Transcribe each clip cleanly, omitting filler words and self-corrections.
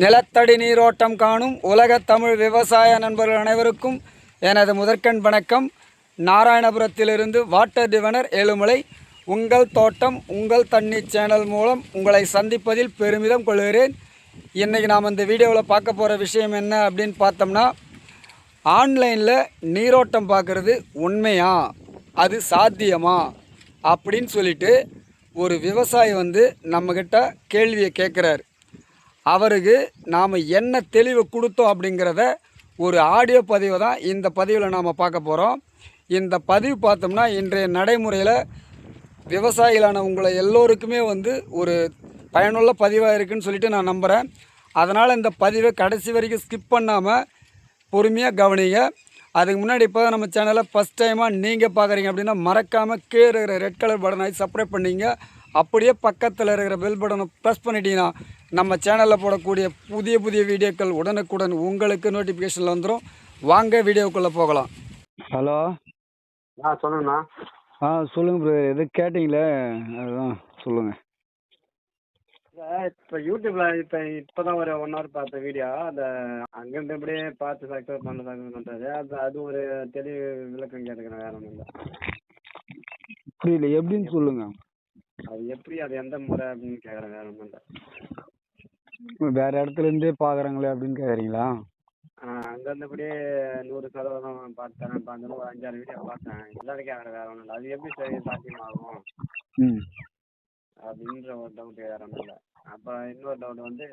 நிலத்தடி நீரோட்டம் காணும் உலக தமிழ் விவசாய நண்பர்கள் அனைவருக்கும் எனது முதற்கண் வணக்கம். நாராயணபுரத்திலிருந்து வாட்டர் டிவனர் ஏழுமலை உங்கள் தோட்டம் உங்கள் தண்ணீர் சேனல் மூலம் உங்களை சந்திப்பதில் பெருமிதம் கொள்கிறேன். இன்றைக்கி நாம் இந்த வீடியோவில் பார்க்க போகிற விஷயம் என்ன அப்படின்னு பார்த்தோம்னா, ஆன்லைனில் நீரோட்டம் பார்க்குறது உண்மையா, அது சாத்தியமா அப்படின்னு சொல்லிட்டு ஒரு விவசாயி நம்மக்கிட்ட கேள்வியை கேட்குறாரு. அவருக்கு நாம் என்ன தெளிவு கொடுத்தோம் அப்படிங்கிறத ஒரு ஆடியோ பதிவை தான் இந்த பதிவில் நாம் பார்க்க போகிறோம். இந்த பதிவு பார்த்தோம்னா இன்றைய நடைமுறையில் விவசாயிகளான உங்களை எல்லோருக்குமே ஒரு பயனுள்ள பதிவாக இருக்குதுன்னு சொல்லிட்டு நான் நம்புகிறேன். அதனால் இந்த பதிவை கடைசி வரைக்கும் ஸ்கிப் பண்ணாமல் பொறுமையாக கவனிங்க. அதுக்கு முன்னாடி இப்போ தான் நம்ம சேனலை ஃபஸ்ட் டைமாக நீங்கள் பார்க்குறீங்க அப்படின்னா மறக்காமல் கீழே இருக்கிற ரெட் கலர் பட்டனை சப்ஸ்கிரைப் பண்ணிங்க. அப்படியே பக்கத்தில் இருக்கிற பெல் பட்டனை ப்ரெஸ் பண்ணிட்டீங்கன்னா நம்ம சேனலில் போடக்கூடிய புதிய புதிய வீடியோக்கள் உடனுக்குடன் உங்களுக்கு நோட்டிஃபிகேஷனில் வந்துடும். வாங்க வீடியோக்குள்ளே போகலாம். ஹலோ, சொல்லுங்கண்ணா. சொல்லுங்கள் ப்ரோ. எது கேட்டிங்களே அதுதான் சொல்லுங்கள். இப்போ யூடியூப்பில் இப்போ தான் ஒரு 1 hour பார்த்த வீடியோ. அந்த அங்கேருந்து எப்படியே பார்த்து சக்ஸஸ் பண்ணுறது அது ஒரு தெளிவு விளக்கம் கேட்டுக்கிறேன். வேறு ஒன்றும் இல்லை. புரியல, எப்படின்னு சொல்லுங்கள். அது எப்படி, அது எந்த முறை அப்படின்னு கேட்குறேன். வேறு ஒன்றும் இல்லை. வேறு இடத்துலேருந்தே பார்க்குறாங்களே அப்படின்னு கேட்குறீங்களா? அங்கேருந்து அப்படியே 100% பார்த்தேன். பார்த்தோன்னா ஒரு 5-6 வீடியோ பார்த்தேன். எல்லாரும் கேட்குறேன். வேறு ஒன்றும் இல்லை. அது எப்படி சரி சாத்தியமாகும் அப்படின்ற ஒரு டவுட். வேறு ஒன்றும் இல்லை. அப்போ இன்னொரு டவுட்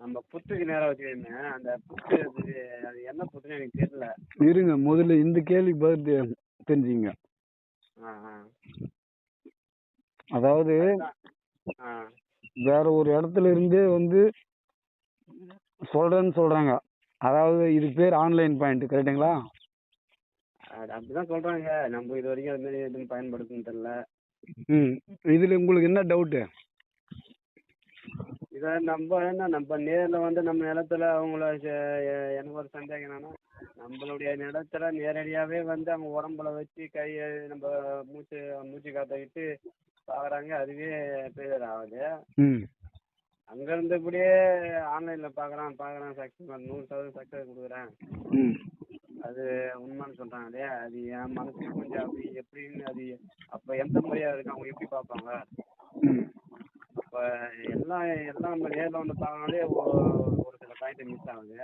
நம்ம புத்துக்கு நேராக வச்சுருந்தேன். அந்த புத்து அது என்ன புத்துன்னு எனக்கு தெரியல. இருங்க, முதல்ல இந்த கேள்வி பதில் தெரிஞ்சுங்க. அதாவது வேற ஒரு இடத்துல இருந்தே சொல்றாங்க. அதாவது இது பேர் ஆன்லைன் பாயிண்ட், கரெக்டுங்களா? அப்படிதான் சொல்றாங்க. நம்ம இது வரைக்கும் அது மாதிரி எதுவும் பயன்படுத்துன்னு தெரியல. இதுல உங்களுக்கு என்ன டவுட்டு? இதை நம்ம நேரில் நம்ம நிலத்துல அவங்கள எனக்கு ஒரு சந்தேகம் என்னன்னா, நம்மளுடைய நிலத்துல நேரடியாவே அவங்க உடம்புல வச்சு கையை நம்ம மூச்சு காத்திட்டு பாக்குறாங்க. அதுவே ஃபெயிலியர் ஆகுது. அங்க இருந்தபடியே ஆன்லைன்ல பாக்குறான் சக்சஸ் 100% சக்சஸ் கொடுக்குறேன், அது உண்மைன்னு சொல்றாங்க இல்லையா? அது என் மனசுக்கு கொஞ்சம் அப்படி எப்படின்னு அது அப்ப எந்த முறையா இருக்கு, அவங்க எப்படி பார்ப்பாங்க? அப்ப எல்லாம் நம்ம நேரில் பார்க்கனாலே ஒரு சில பாயிண்ட் மிஸ் ஆகுது.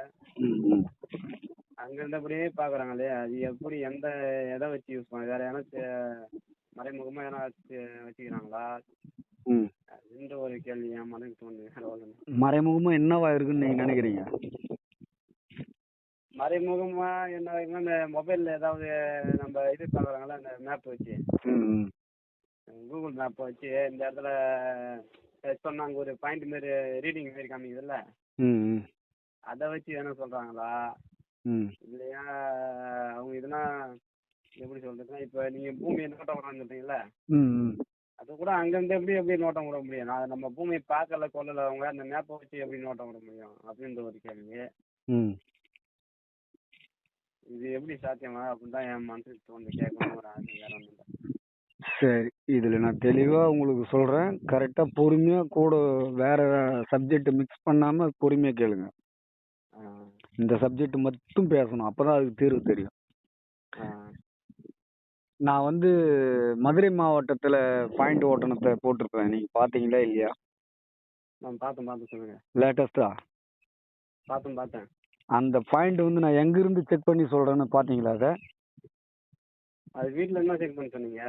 அங்க இருந்தபடியே பாக்குறாங்க இல்லையா? அது எப்படி எதை வச்சு யூஸ் பண்ண, வேற ஏன்னா மறைமுகமா ஏன்னா வச்சுக்கிறாங்களா அப்படின்ற ஒரு கேள்வி என் மனதுக்கு தோணுது. மறைமுகமா என்னவா இருக்குன்னு நீங்க நினைக்கிறீங்க? மறைமுகமா என்ன இருக்குன்னா, இந்த மொபைல்ல ஏதாவது நம்ம இது பாக்குறாங்களா, இந்த மேப் வச்சு கூகுள் மேப் வச்சு இந்த இடத்துல சொன்னா அங்க ஒரு பாயிண்ட் மாரி ரீடிங் மாரி காமிக்குதுல்ல, அதை வச்சு என்ன சொல்றாங்களா இல்லையா? அவங்க இதெல்லாம் எப்படி சொல்றதுன்னா, இப்ப நீங்க பூமியை நோட்டம் விடணும்னு சொல்றீங்கல்ல, அது கூட அங்கிருந்து எப்படி நோட்டம் விட முடியும்? நம்ம பூமியை பார்க்கல கொள்ளல, அவங்க அந்த மேப்பை வச்சு எப்படி நோட்டம் விட முடியும் அப்படின்ற ஒரு கேள்வி. இது எப்படி சாத்தியமா அப்படின்னு தான் என் மனசுக்கு தோணுது. கேட்கணும் ஒரு ஆசை, வேற ஒன்றும் இல்லை. சரி, இதுல நான் தெளிவா உங்களுக்கு சொல்றேன். கரெக்டா பொறுமையா கூட வேற சப்ஜெக்ட் மிக்ஸ் பண்ணாம பொறுமையா கேளுங்க. இந்த சப்ஜெக்ட் மட்டும் பேசணும், அப்பதான் அதுக்கு தீர்வு தெரியும். நான் மதுரை மாவட்டத்துல பாயிண்ட் ஓட்டணத்தை போட்டிருப்பேன். நீங்க பாத்தீங்களா இல்லையா? நான் பார்த்தேன். சொல்லுங்க. லேட்டஸ்டா பார்த்தேன். அந்த பாயிண்ட் நான் எங்க இருந்து செக் பண்ணி சொல்றேன்னு பாத்தீங்களா? அது வீட்டுல என்ன செக் பண்ணி சொன்னீங்க?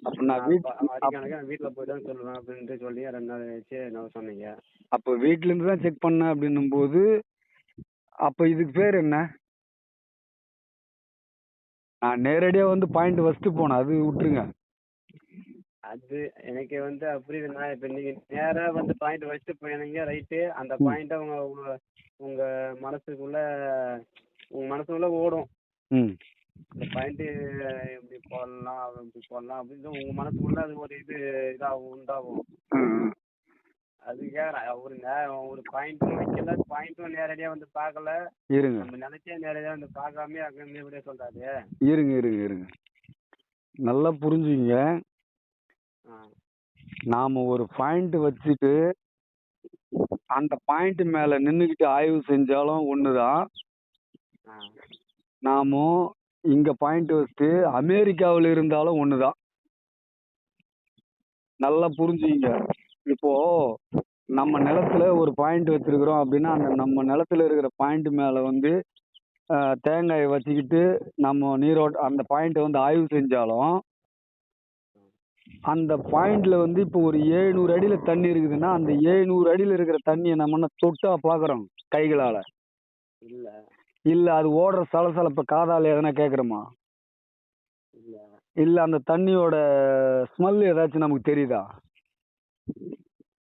அப்ப நான் வீட்டுல போய் தான் சொல்லுவேன் அப்படின்ட்டு சொல்லி 2 நாள் வச்சு நான் சொன்னீங்க. அப்ப வீட்டுல இருந்து தான் செக் பண்ண அப்படின்னும் போது அப்ப இதுக்கு பேர் என்ன? நான் நேரடியா பாயிண்ட் ஃபர்ஸ்ட் போனேன், அது விட்டுருங்க. அது எனக்கு அப்படி நான் இப்ப நீங்க நேரா பாயிண்ட் வச்சுட்டு போயிருந்தீங்க, ரைட்டு. அந்த பாயிண்ட உங்க மனசுக்குள்ள ஓடும். இந்த பாயிண்ட் இப்படி போடலாம் அப்படின்னு உங்க மனசுக்குள்ள அது ஒரு உண்டாகும். அதுக்காக ஒரு பாயிண்ட்டும் வைக்கல, பாயிண்ட்டும் நேரடியா பார்க்கல. நம்ம நினைச்சே நேரடியா பார்க்காம அங்க இருந்து இப்படியே சொல்றாரு. இருங்க நல்லா புரிஞ்சுங்க. நாம ஒரு பாயிண்ட் வச்சுட்டு அந்த பாயிண்ட் மேல நின்றுக்கிட்டு ஆய்வு செஞ்சாலும் ஒண்ணுதான். ஆ நாமும் இங்க பாயிண்ட் வச்சுட்டு அமெரிக்காவில் இருந்தாலும் ஒண்ணுதான். நல்லா புரிஞ்சுங்க. இப்போ நம்ம நிலத்துல ஒரு பாயிண்ட் வச்சிருக்கிறோம் அப்படின்னா அந்த நம்ம நிலத்துல இருக்கிற பாயிண்ட் மேல வந்து தேங்காயை வச்சுக்கிட்டு நம்ம நீரோட்ட அந்த பாயிண்ட்டை வந்து ஆய்வு செஞ்சாலும் அந்த பாயிண்ட்ல வந்து இப்போ ஒரு 700 அடியில தண்ணி இருக்குதுன்னா அந்த 700 அடியில இருக்கிற தண்ணியை நம்ம என்ன தொட்டா பாக்குறோம் கைகளால? இல்ல இல்ல அது ஓடுற சலசலப்ப காதால எதனா கேக்குறோமா? இல்ல இல்ல அந்த தண்ணியோட ஸ்மெல் ஏதாச்சும் நமக்கு தெரியுதா?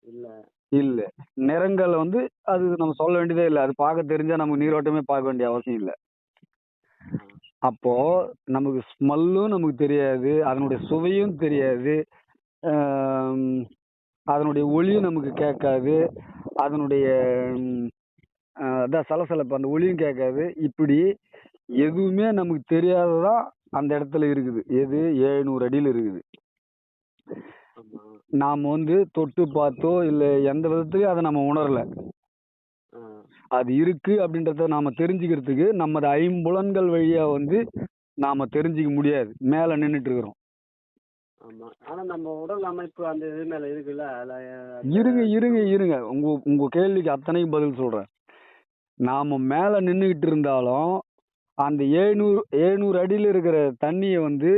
இல்ல இல்ல. நிறங்கள் வந்து அது நம்ம சொல்ல வேண்டியதே இல்லை. அது பார்க்க தெரிஞ்சா நமக்கு நீரோட்டமே பார்க்க வேண்டிய அவசியம் இல்லை. ஆ அப்போ நமக்கு ஸ்மெல்லும் நமக்கு தெரியாது, அதனுடைய சுவையும் தெரியாது, ஆம், அதனுடைய ஒளியும் நமக்கு கேட்காது, அதனுடைய அதான் சலசலப்பு அந்த ஒளியும் கேட்காது. இப்படி எதுவுமே நமக்கு தெரியாததான் அந்த இடத்துல இருக்குது. எது 700 அடியில் இருக்குது. ஆமா நாம் வந்து தொட்டு பார்த்தோ இல்லை எந்த விதத்துலையும் அதை நம்ம உணரல. ஆ அது இருக்கு அப்படின்றத நாம தெரிஞ்சுக்கிறதுக்கு நமது ஐம்புலன்கள் வழியா வந்து நாம தெரிஞ்சுக்க முடியாது. மேல நின்றுட்டு இருக்கிறோம். ஆமா ஆனா நம்ம உடல் அமைப்பு அந்த இது மேல இருக்குல்ல இருங்க இருங்க இருங்க உங்க உங்க கேள்விக்கு அத்தனையும் பதில் சொல்றேன். நாம மேல நின்றுகிட்டு இருந்தாலும் அந்த 700 அடியில இருக்கிற தண்ணியை வந்து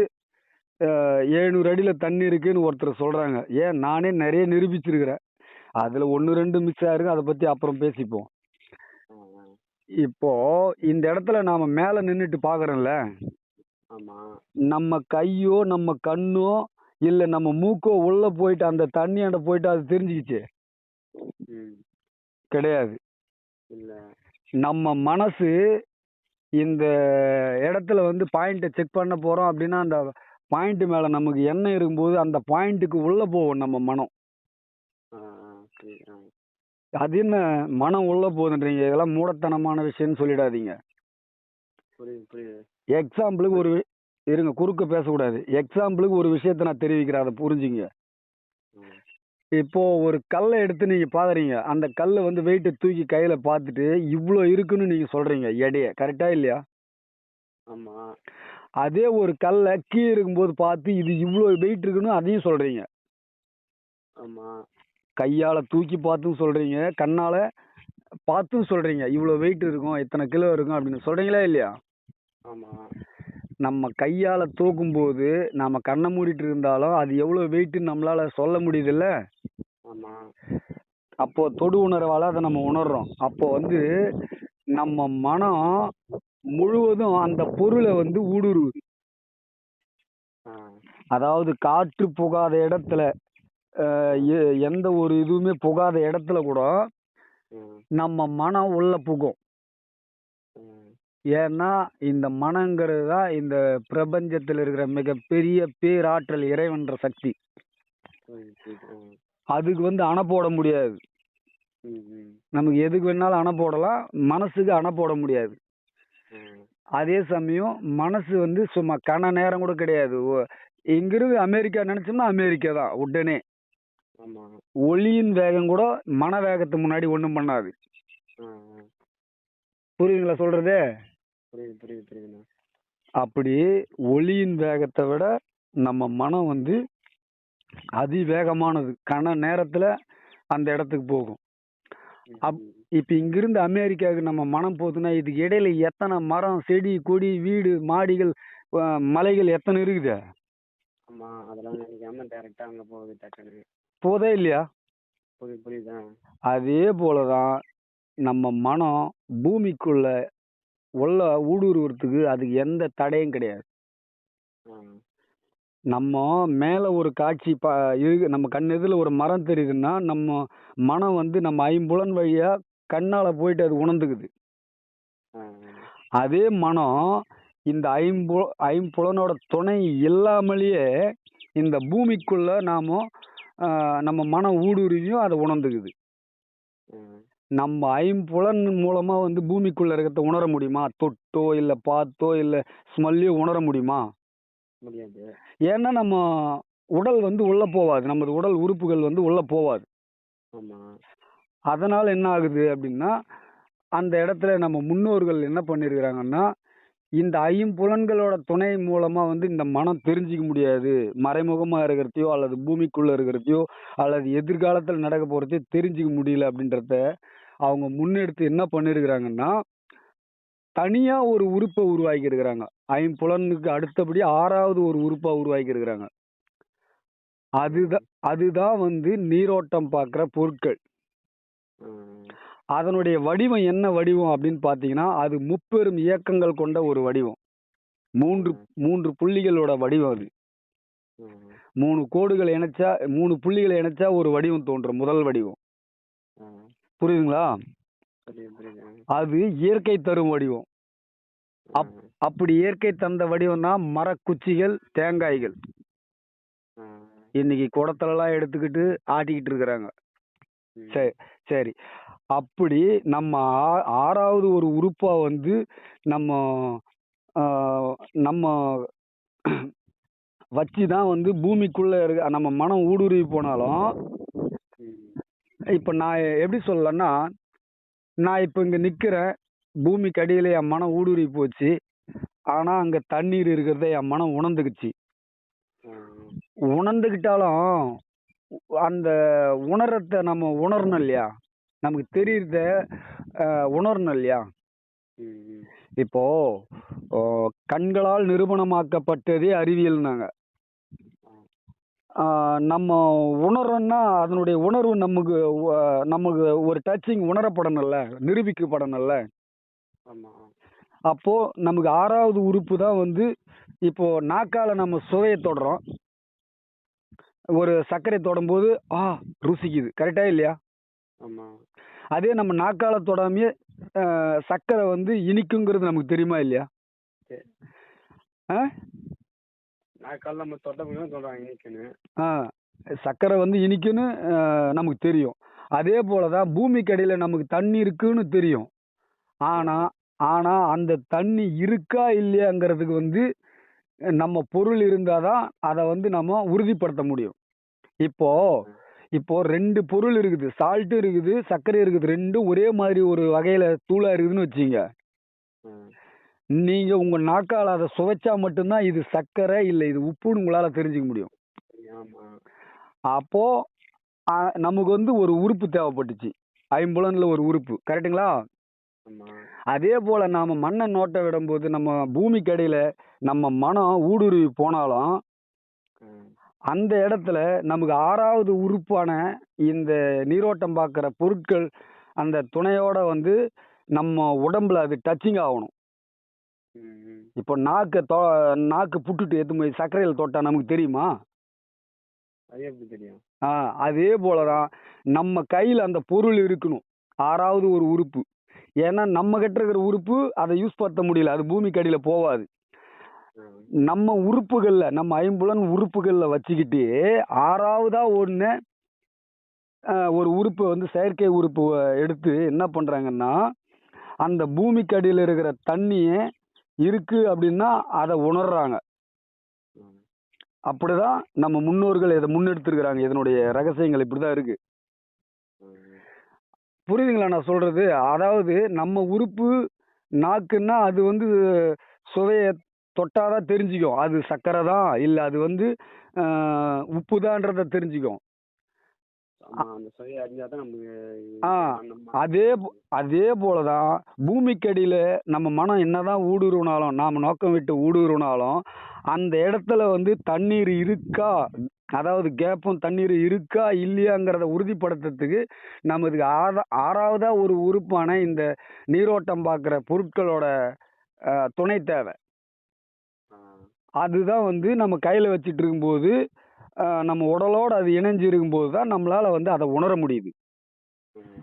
700 அடியில தண்ணி இருக்குன்னு ஒருத்தர் சொல்றாங்க. ஏன் நானே நிறைய நிரூபிச்சிருக்கிறேன். அதுல 1 2 மிஸ் ஆயிருக்கு. அதை பத்தி அப்புறம் பேசிப்போம். இப்போ இந்த இடத்துல நாம மேல நின்றுட்டு பாக்குறோம்ல, ஆமா நம்ம கையோ நம்ம கண்ணோ இல்ல நம்ம மூக்கோ உள்ள போயிட்டு அந்த தண்ணியாண்ட போயிட்டு அது தெரிஞ்சுக்கிச்சு ம் கிடையாது. இல்ல நம்ம மனசு இந்த இடத்துல வந்து பாயிண்ட்டை செக் பண்ண போறோம் அப்படின்னா அந்த பாயிண்ட் மேல நமக்கு எண்ணம் இருக்கும்போது அந்த பாயிண்ட்டுக்கு உள்ள போவோம் நம்ம மனம். ஆ சரி அது என்ன மனம் உள்ள போகுதுன்றீங்க? இதெல்லாம் மூடத்தனமான விஷயம்னு சொல்லிடாதீங்க. புரியுது புரியுது எக்ஸாம்பிளுக்கு ஒரு இருங்க, குறுக்க பேசக்கூடாது. எக்ஸாம்பிளுக்கு ஒரு விஷயத்த நான் தெரிவிக்கிறேன், அதை புரிஞ்சுங்க. ம் இப்போ ஒரு கல்லை எடுத்து நீங்க பாக்குறீங்க. அந்த கல்லை வந்து வெயிட்டை தூக்கி கையில பார்த்துட்டு இவ்வளோ இருக்குன்னு நீங்க சொல்றீங்க எடைய. கரெக்டா இல்லையா? ஆமா அதே ஒரு கல்லை கீழே இருக்கும்போது பார்த்து இது இவ்வளோ வெயிட் இருக்குன்னு அதையும் சொல்றீங்க. ஆமா கையால தூக்கி பார்த்தும் சொல்றீங்க, கண்ணால பார்த்தும் சொல்றீங்க இவ்வளோ வெயிட் இருக்கும், இத்தனை கிலோ இருக்கும் அப்படின்னு சொல்றீங்களா இல்லையா? ஆமா நம்ம கையால தூக்கும் போது நாம கண்ணை மூடிட்டு இருந்தாலும் அது எவ்வளவு வெயிட்னு நம்மளால சொல்ல முடியுதுல்ல. ஆமா அப்போ தொடு உணர்வால அதை நம்ம உணர்றோம். அப்போ வந்து நம்ம மனம் முழுவதும் அந்த பொருளை வந்து ஊடுருவுது. ஆ அதாவது காற்று புகாத இடத்துல எந்த ஒரு இதுவுமே புகாத இடத்துல கூட ம் நம்ம மனம் உள்ள புகும். ம் ஏன்னா இந்த மனங்கிறது தான் இந்த பிரபஞ்சத்தில் இருக்கிற மிகப்பெரிய பேராற்றல், இறைவன்ற சக்தி. புரியுது புரியுது அதுக்கு வந்து அணை போட முடியாது. ம் ம் நமக்கு எதுக்கு வேணாலும் அணை போடலாம், மனசுக்கு அணை போட முடியாது. ம் அதே சமயம் மனசு வந்து சும்மா கன நேரம் கூட கிடையாது. இங்கிருந்து அமெரிக்கா நினைச்சோம்னா அமெரிக்கா தான் உடனே. ஆமா ஒளியின் வேகம் கூட மன வேகத்து முன்னாடி ஒன்றும் பண்ணாது. ஆ புரியுதுங்களா சொல்றது? புரியுது புரியுது புரியுதுண்ணா அப்படி ஒளியின் வேகத்தை விட நம்ம மனம் வந்து அதிவேகமானது. கன நேரத்துல அந்த இடத்துக்கு போகும். இப்ப இங்கிருந்து அமெரிக்காவுக்கு நம்ம மனம் போகுதுன்னா இதுக்கு இடையில எத்தனை மரம், செடி, கொடி, வீடு, மாடிகள், மலைகள் எத்தனை இருக்குது? ஆமா அதெல்லாம் நினைக்காம டைரக்டா அங்க போகுது டக்குனு. போதே இல்லையா? புரியுது புரியுதா அதே போலதான் நம்ம மனம் பூமிக்குள்ள உள்ள ஊடுருவறதுக்கு அதுக்கு எந்த தடையும் கிடையாது. ஆ நம்ம மேல ஒரு காட்சி இருக்கு, நம்ம கண் எதிரில் ஒரு மரம் தெரியுதுன்னா நம்ம மனம் வந்து நம்ம ஐம்புலன் வழியா கண்ணால போயிட்டு அது உணர்ந்துக்குது. ஆ அதே மனம் இந்த ஐம்புலனோட துணை இல்லாமலேயே இந்த பூமிக்குள்ள நம்ம மனம் ஊடுருவியும் அதை உணர்ந்துக்குது. நம்ம ஐம்புலன் மூலமா வந்து பூமிக்குள்ள இருக்கிறத உணர முடியுமா? தொட்டோ இல்ல பார்த்தோ இல்ல ஸ்மெல்லையோ உணர முடியுமா? முடியாது. ஏன்னா நம்ம உடல் வந்து உள்ள போவாது. நமது உடல் உறுப்புகள் வந்து உள்ள போவாது. ஆமா அதனால் என்ன ஆகுது அப்படின்னா, அந்த இடத்துல நம்ம முன்னோர்கள் என்ன பண்ணியிருக்கிறாங்கன்னா, இந்த ஐம்புலன்களோட துணை மூலமா வந்து இந்த மனம் தெரிஞ்சுக்க முடியாது. மறைமுகமா இருக்கிறதையோ, அல்லது பூமிக்குள்ள இருக்கிறதையோ, அல்லது எதிர்காலத்துல நடக்க போறதையோ தெரிஞ்சுக்க முடியல அப்படின்றத, அவங்க முன்னெடுத்து என்ன பண்ணியிருக்கிறாங்கன்னா, தனியா ஒரு உறுப்ப உருவாக்கி இருக்கிறாங்க. ஐம்புலனுக்கு அடுத்தபடி 6வது ஒரு உறுப்பா உருவாக்கி இருக்கிறாங்க. அதுதான் அதுதான் வந்து நீரோட்டம் பார்க்குற பொருட்கள். ம். அதனுடைய வடிவம் என்ன வடிவம் அப்படின்னு பார்த்தீங்கன்னா, அது முப்பெரும் இயக்கங்கள் கொண்ட ஒரு வடிவம். 3 ம். 3 புள்ளிகளோட வடிவம் அது. ம். 3 கோடுகள் இணைச்சா 3 புள்ளிகள இணைச்சா ஒரு வடிவம் தோன்றும். முதல் வடிவம். ம். புரியுதுங்களா? புரியுது, புரியுது. அது இயற்கை தரும் வடிவம். ம். அப்படி இயற்கை தந்த வடிவம்னா மரக்குச்சிகள், தேங்காய்கள். ம். இன்னைக்கு குடத்துலலாம் எடுத்துக்கிட்டு ஆட்டிக்கிட்டு இருக்கிறாங்க. ம். சரி, சரி. அப்படி நம்ம 6வது ஒரு உறுப்பா வந்து நம்ம ஆ நம்ம வச்சு தான் வந்து பூமிக்குள்ள நம்ம மனம் ஊடுருவி போனாலும், ம். இப்ப நான் எப்படி சொல்லலாம்னா, நான் இப்ப இங்க நிக்கிறேன். பூமிக்கு அடியில என் மனம் ஊடுருவி போச்சு. ஆனா, அங்க தண்ணீர் இருக்கிறத என் மனம் உணர்ந்துக்குச்சு. ம். உணர்ந்துக்கிட்டாலும், அந்த உணர்றத நம்ம உணரணும் இல்லையா? நமக்கு தெரியறத உணரணும் இல்லையா? ம். ம். இப்போ ஓ கண்களால் நிரூபணமாக்கப்பட்டதே அறிவியல்னாங்க. நம்ம உணர்றோம்னா, அதனுடைய உணர்வு நமக்கு ஒரு டச்சிங் உணரப்படணும்ல, நிரூபிக்கப்படணும்ல. ஆமா. அப்போ நமக்கு 6வது உறுப்பு தான் வந்து இப்போ நாக்கால நம்ம சுவைய தொடுறோம். ஒரு சர்க்கரை தொடும்போது, ருசிக்குது. கரெக்ட்டா இல்லையா? ஆமா. அதே நம்ம நாக்கால தொடாமயே சர்க்கரை வந்து இனிக்குங்கிறது நமக்கு தெரியுமா இல்லையா? சரி. ஆ? நாக்கால நம்ம தொட்ட பிறகு தான் சொல்றாங்க இனிக்குன்னு. ஆ. சர்க்கரை வந்து இனிக்குன்னு நமக்கு தெரியும். அதே போல தான் பூமிக்கு அடியில நமக்கு தண்ணி இருக்குன்னு தெரியும். ஆனா ஆனா அந்த தண்ணி இருக்கா இல்லையாங்கிறதுக்கு வந்து நம்ம பொருள் இருந்தா தான் அத வந்து நம்ம உறுதிப்படுத்த முடியும். இப்போ இப்போ 2 பொருள் இருக்குது. சால்ட் இருக்குது, சர்க்கரை இருக்குது. 2ம் ஒரே மாதிரி ஒரு வகையில தூளா இருக்குதுன்னு வச்சுக்கங்க. ம். நீங்க உங்க நாக்கால அத சுவைச்சா மட்டும் தான் இது சர்க்கரை, இல்ல இது உப்புன்னு உங்களால தெரிஞ்சுக்க முடியும். ஆமா. அப்போ நமக்கு வந்து ஒரு உறுப்பு தேவைப்பட்டுச்சு. ஐம்புலன்ல ஒரு உறுப்பு. கரெக்ட்டுங்களா? ஆமா. அதே போல நாம மண்ண நோட்ட விடும்போது, நம்ம பூமிக்கு அடியில நம்ம மனம் ஊடுருவி போனாலும், ம். அந்த இடத்துல நமக்கு 6வது உறுப்பான இந்த நீரோட்டம் பார்க்குற பொருட்கள், அந்த துணையோட வந்து நம்ம உடம்புல அது டச்சிங் ஆவணும். ம். ம். இப்போ நாக்கு புட்டுட்டு எடுத்துன்னு போய் சர்க்கரையில தொட்டா நமக்கு தெரியுமா? அது எப்படி தெரியும்? அதே போல தான் நம்ம கையில அந்த பொருள் இருக்கணும். 6வது ஒரு உறுப்பு. ஏன்னா நம்ம கிட்ட இருக்கிற உறுப்பு அத யூஸ் படுத்த முடியல. அது பூமிக்கு அடியில போவாது. ம். நம்ம உறுப்புகள்ல, நம்ம ஐம்புலன் உறுப்புகள்ல வச்சுக்கிட்டு 6வதா ஒண்ணு ஒரு உறுப்ப வந்து செயற்கை உறுப்பு எடுத்து என்ன பண்றாங்கன்னா, அந்த பூமிக்கு அடியில இருக்கிற தண்ணிய இருக்கு அப்படின்னா அத உணர்றாங்க. ம். அப்படிதான் நம்ம முன்னோர்கள் இத முன்னெடுத்திருக்கிறாங்க. இதனுடைய ரகசியங்கள் இப்படிதான் இருக்கு. ம். புரியுதுங்களா நான் சொல்றது? அதாவது நம்ம உறுப்பு நாக்குன்னா, அது வந்து சுவைய தொட்டா தான் தெரிஞ்சுக்கும். அது சர்க்கரை தான், இல்ல அது வந்து அ உப்பு தான்றத தெரிஞ்சுக்கும். ஆமா. அந்த சுவைய அறிஞ்சா தான் நமக்கு ஆ அதே போல தான் பூமிக்கடியில நம்ம மனம் என்னதான் ஊடுருவினாலும், நாம நோக்கம் விட்டு ஊடுருவினாலும், அந்த இடத்துல வந்து தண்ணீர் இருக்கா? அதாவது கேப்பும் தண்ணீர் இருக்கா? இல்லையாங்கிறத உறுதிப்படுத்துறதுக்கு நமக்கு 6வதா ஒரு உறுப்பான இந்த நீரோட்டம் பார்க்குற பொருட்களோட துணை தேவை. ஆ. அதுதான் வந்து நம்ம கையில வச்சுட்டு இருக்கும்போது, நம்ம உடலோட அது இணைஞ்சு இருக்கும்போது தான் நம்மளால வந்து அத உணர முடியுது. ம்.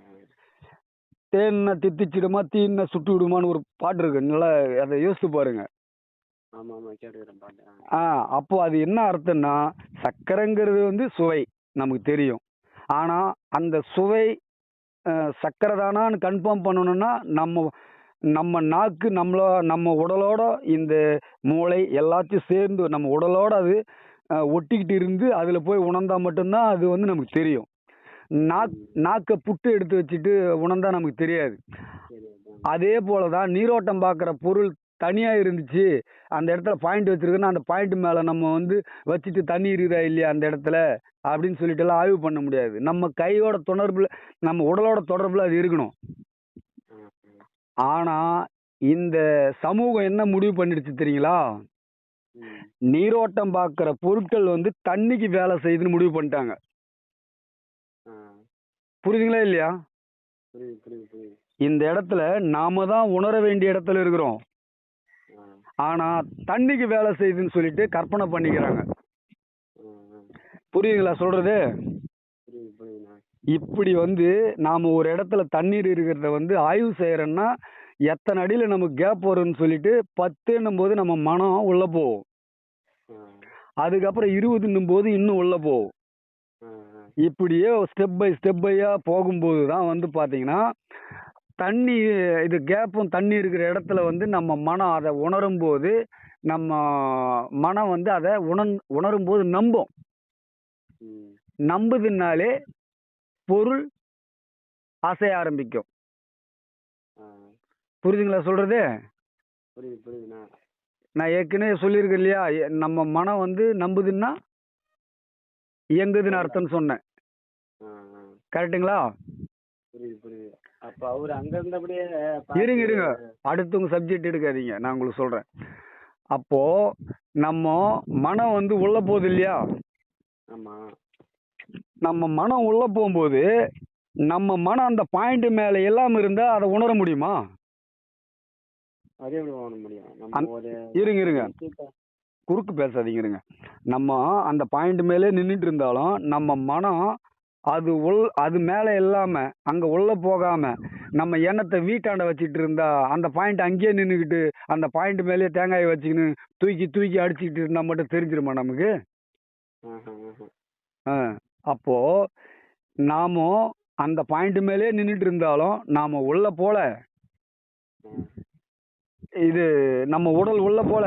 "தேன்னா தித்திச்சிடுமா, தீன்னா சுட்டு விடுமான்னு" ஒரு பாட்டு இருக்கு. நல்லா அத யோசிச்சு பாருங்க. ஆமாமா. கேட்டுக்கிறேன் பாட்டு. அப்போ அது என்ன அர்த்தம்னா, சர்க்கரைங்கிறது வந்து சுவை. நமக்கு தெரியும். ஆனா, அந்த சுவை சர்க்கரை தானான்னு கன்ஃபார்ம் பண்ணணும்னா, நம்ம நம்ம நாக்கு நம்ம உடலோட இந்த மூளை எல்லாத்தையும் சேர்ந்து நம்ம உடலோட அது ஒட்டிக்கிட்டு இருந்து, அதில போய் உணர்ந்தா மட்டும் தான் அது வந்து நமக்கு தெரியும். நாக்கை புட்டு எடுத்து வச்சுட்டு உணர்ந்தா நமக்கு தெரியாது. சரி அதான். அதே போல தான் நீரோட்டம் பார்க்குற பொருள் தனியாக இருந்துச்சு, அந்த இடத்துல பாயிண்ட் வச்சிருக்குன்னா அந்த பாயிண்ட் மேலே நம்ம வந்து வச்சுட்டு தண்ணி இருக்குதா இல்லையா அந்த இடத்துல அப்படின்னு சொல்லிட்டுலாம் ஆய்வு பண்ண முடியாது. நம்ம கையோட தொடர்பில், நம்ம உடலோட தொடர்பில் அது இருக்கணும். ஆ, ஆ. ஆனால் இந்த சமூகம் என்ன முடிவு பண்ணிடுச்சு தெரியுங்களா? ம். நீரோட்டம் பார்க்குற பொருட்கள் வந்து தண்ணிக்கு வேலை செய்யுதுன்னு முடிவு பண்ணிட்டாங்க. ஆ. புரியுதுங்களா இல்லையா? புரியுது புரியுது புரியுது. இந்த இடத்துல நாம தான் உணர வேண்டிய இடத்துல இருக்கிறோம். ஆ. ஆனால் தண்ணிக்கு வேலை செய்யுதுன்னு சொல்லிட்டு கற்பனை பண்ணிக்கிறாங்க. ஆ, ஆ. புரியுதுங்களா சொல்றது? புரியுது புரியுதுண்ணா. இப்படி வந்து நாம ஒரு இடத்துல தண்ணீர் இருக்கிறத வந்து ஆய்வு செய்யறோம்னா எத்தனை அடியில நமக்கு கேப் வரும்னு சொல்லிட்டு 10ன்னும் போது நம்ம மனம் உள்ள போகும். ஆ. அதுக்கப்புறம் 20ன்னும் போது இன்னும் உள்ள போகும். ஆ, ஆ. இப்படியே ஸ்டெப் பையா போகும்போது தான் வந்து பாத்தீங்கன்னா தண்ணி, இது கேப்பும் தண்ணி இருக்கிற இடத்துல வந்து நம்ம மனம் அதை உணரும் போது நம்ம மனம் வந்து அதை உணரும் போது நம்பும். ம். நம்புதுனாலே பொருள் அசைய ஆரம்பிக்கும். ஆ. புரியுதுங்களா சொல்றது? புரியுது புரியுதுண்ணா. நான் ஏற்கனவே சொல்லியிருக்கேன் இல்லையா, நம்ம மனம் வந்து நம்புதுன்னா இயங்குதுன்னு அர்த்தம்னு சொன்னேன். ஆ, ஆ. கரெக்டுங்களா? புரியுது புரியுது. அப்ப அவரு அங்க இருந்தபடியே இருங்க பார்த்து. இருங்க, அடுத்தவங்க சப்ஜெக்ட் எடுக்காதீங்க, நான் உங்களுக்கு சொல்றேன். அப்போ நம்ம மனம் வந்து உள்ள போகுது இல்லையா, ஆமா. நம்ம மனம் உள்ள போகும்போது நம்ம மனம் அந்த பாயிண்ட் மேல இல்லாம இருந்தா அதை உணர முடியுமா? அது எப்படி பண்ண முடியும்? நம்ம அந்த- ஒரு இருங்க இருங்க, விஷயத்த- குறுக்கு பேசாதீங்க, இருங்க. நம்ம அந்த பாயிண்ட் மேலே நின்றுட்டு இருந்தாலும் நம்ம மனம் அது மேலே இல்லாம அங்க உள்ள போகாம நம்ம எண்ணத்தை வீட்டாண்ட வச்சுட்டு இருந்தா அந்த பாயிண்ட் அங்கேயே நின்றுக்கிட்டு அந்த பாயிண்ட் மேலேயே தேங்காயை வச்சுக்கின்னு தூக்கி தூக்கி அடிச்சுக்கிட்டு இருந்தா மட்டும் தெரிஞ்சிருமா நமக்கு? ஆஹா, ஆஹா. ஆ, அப்போ நாமும் அந்த பாயிண்ட் மேலே நின்றுட்டு இருந்தாலும் நாம உள்ள போல, ஆ. இது நம்ம உடல் உள்ள போல,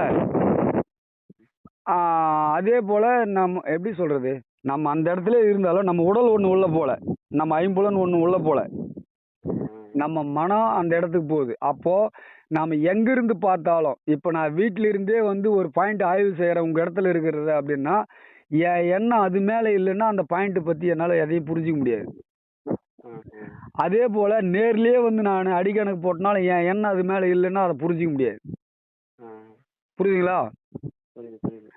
அதே போல நம்ம எப்படி சொல்றது, நம்ம அந்த இடத்துல இருந்தாலும் நம்ம உடல் ஒன்று உள்ள போல, நம்ம ஐம்புலன் ஒன்று உள்ள போல, நம்ம மனம் அந்த இடத்துக்கு போகுது. அப்போ நாம எங்கிருந்து பார்த்தாலும், இப்போ நான் வீட்டில இருந்தே வந்து ஒரு பாயிண்ட் ஆய்வு செய்யறேன் உங்க இடத்துல இருக்கிறது அப்படின்னா, என் எண்ணம் அது மேல இல்லைன்னா அந்த பாயிண்ட் பத்தி என்னால எதையும் புரிஞ்சுக்க முடியாது. ஆ, ஆ. அதே போல நேர்லயே வந்து நான் அடிக்கணக்கு போட்டனால என் எண்ணம் அது மேல இல்லைன்னா அதை புரிஞ்சுக்க முடியாது. ஆ. புரியுதுங்களா? புரியுது புரியுது.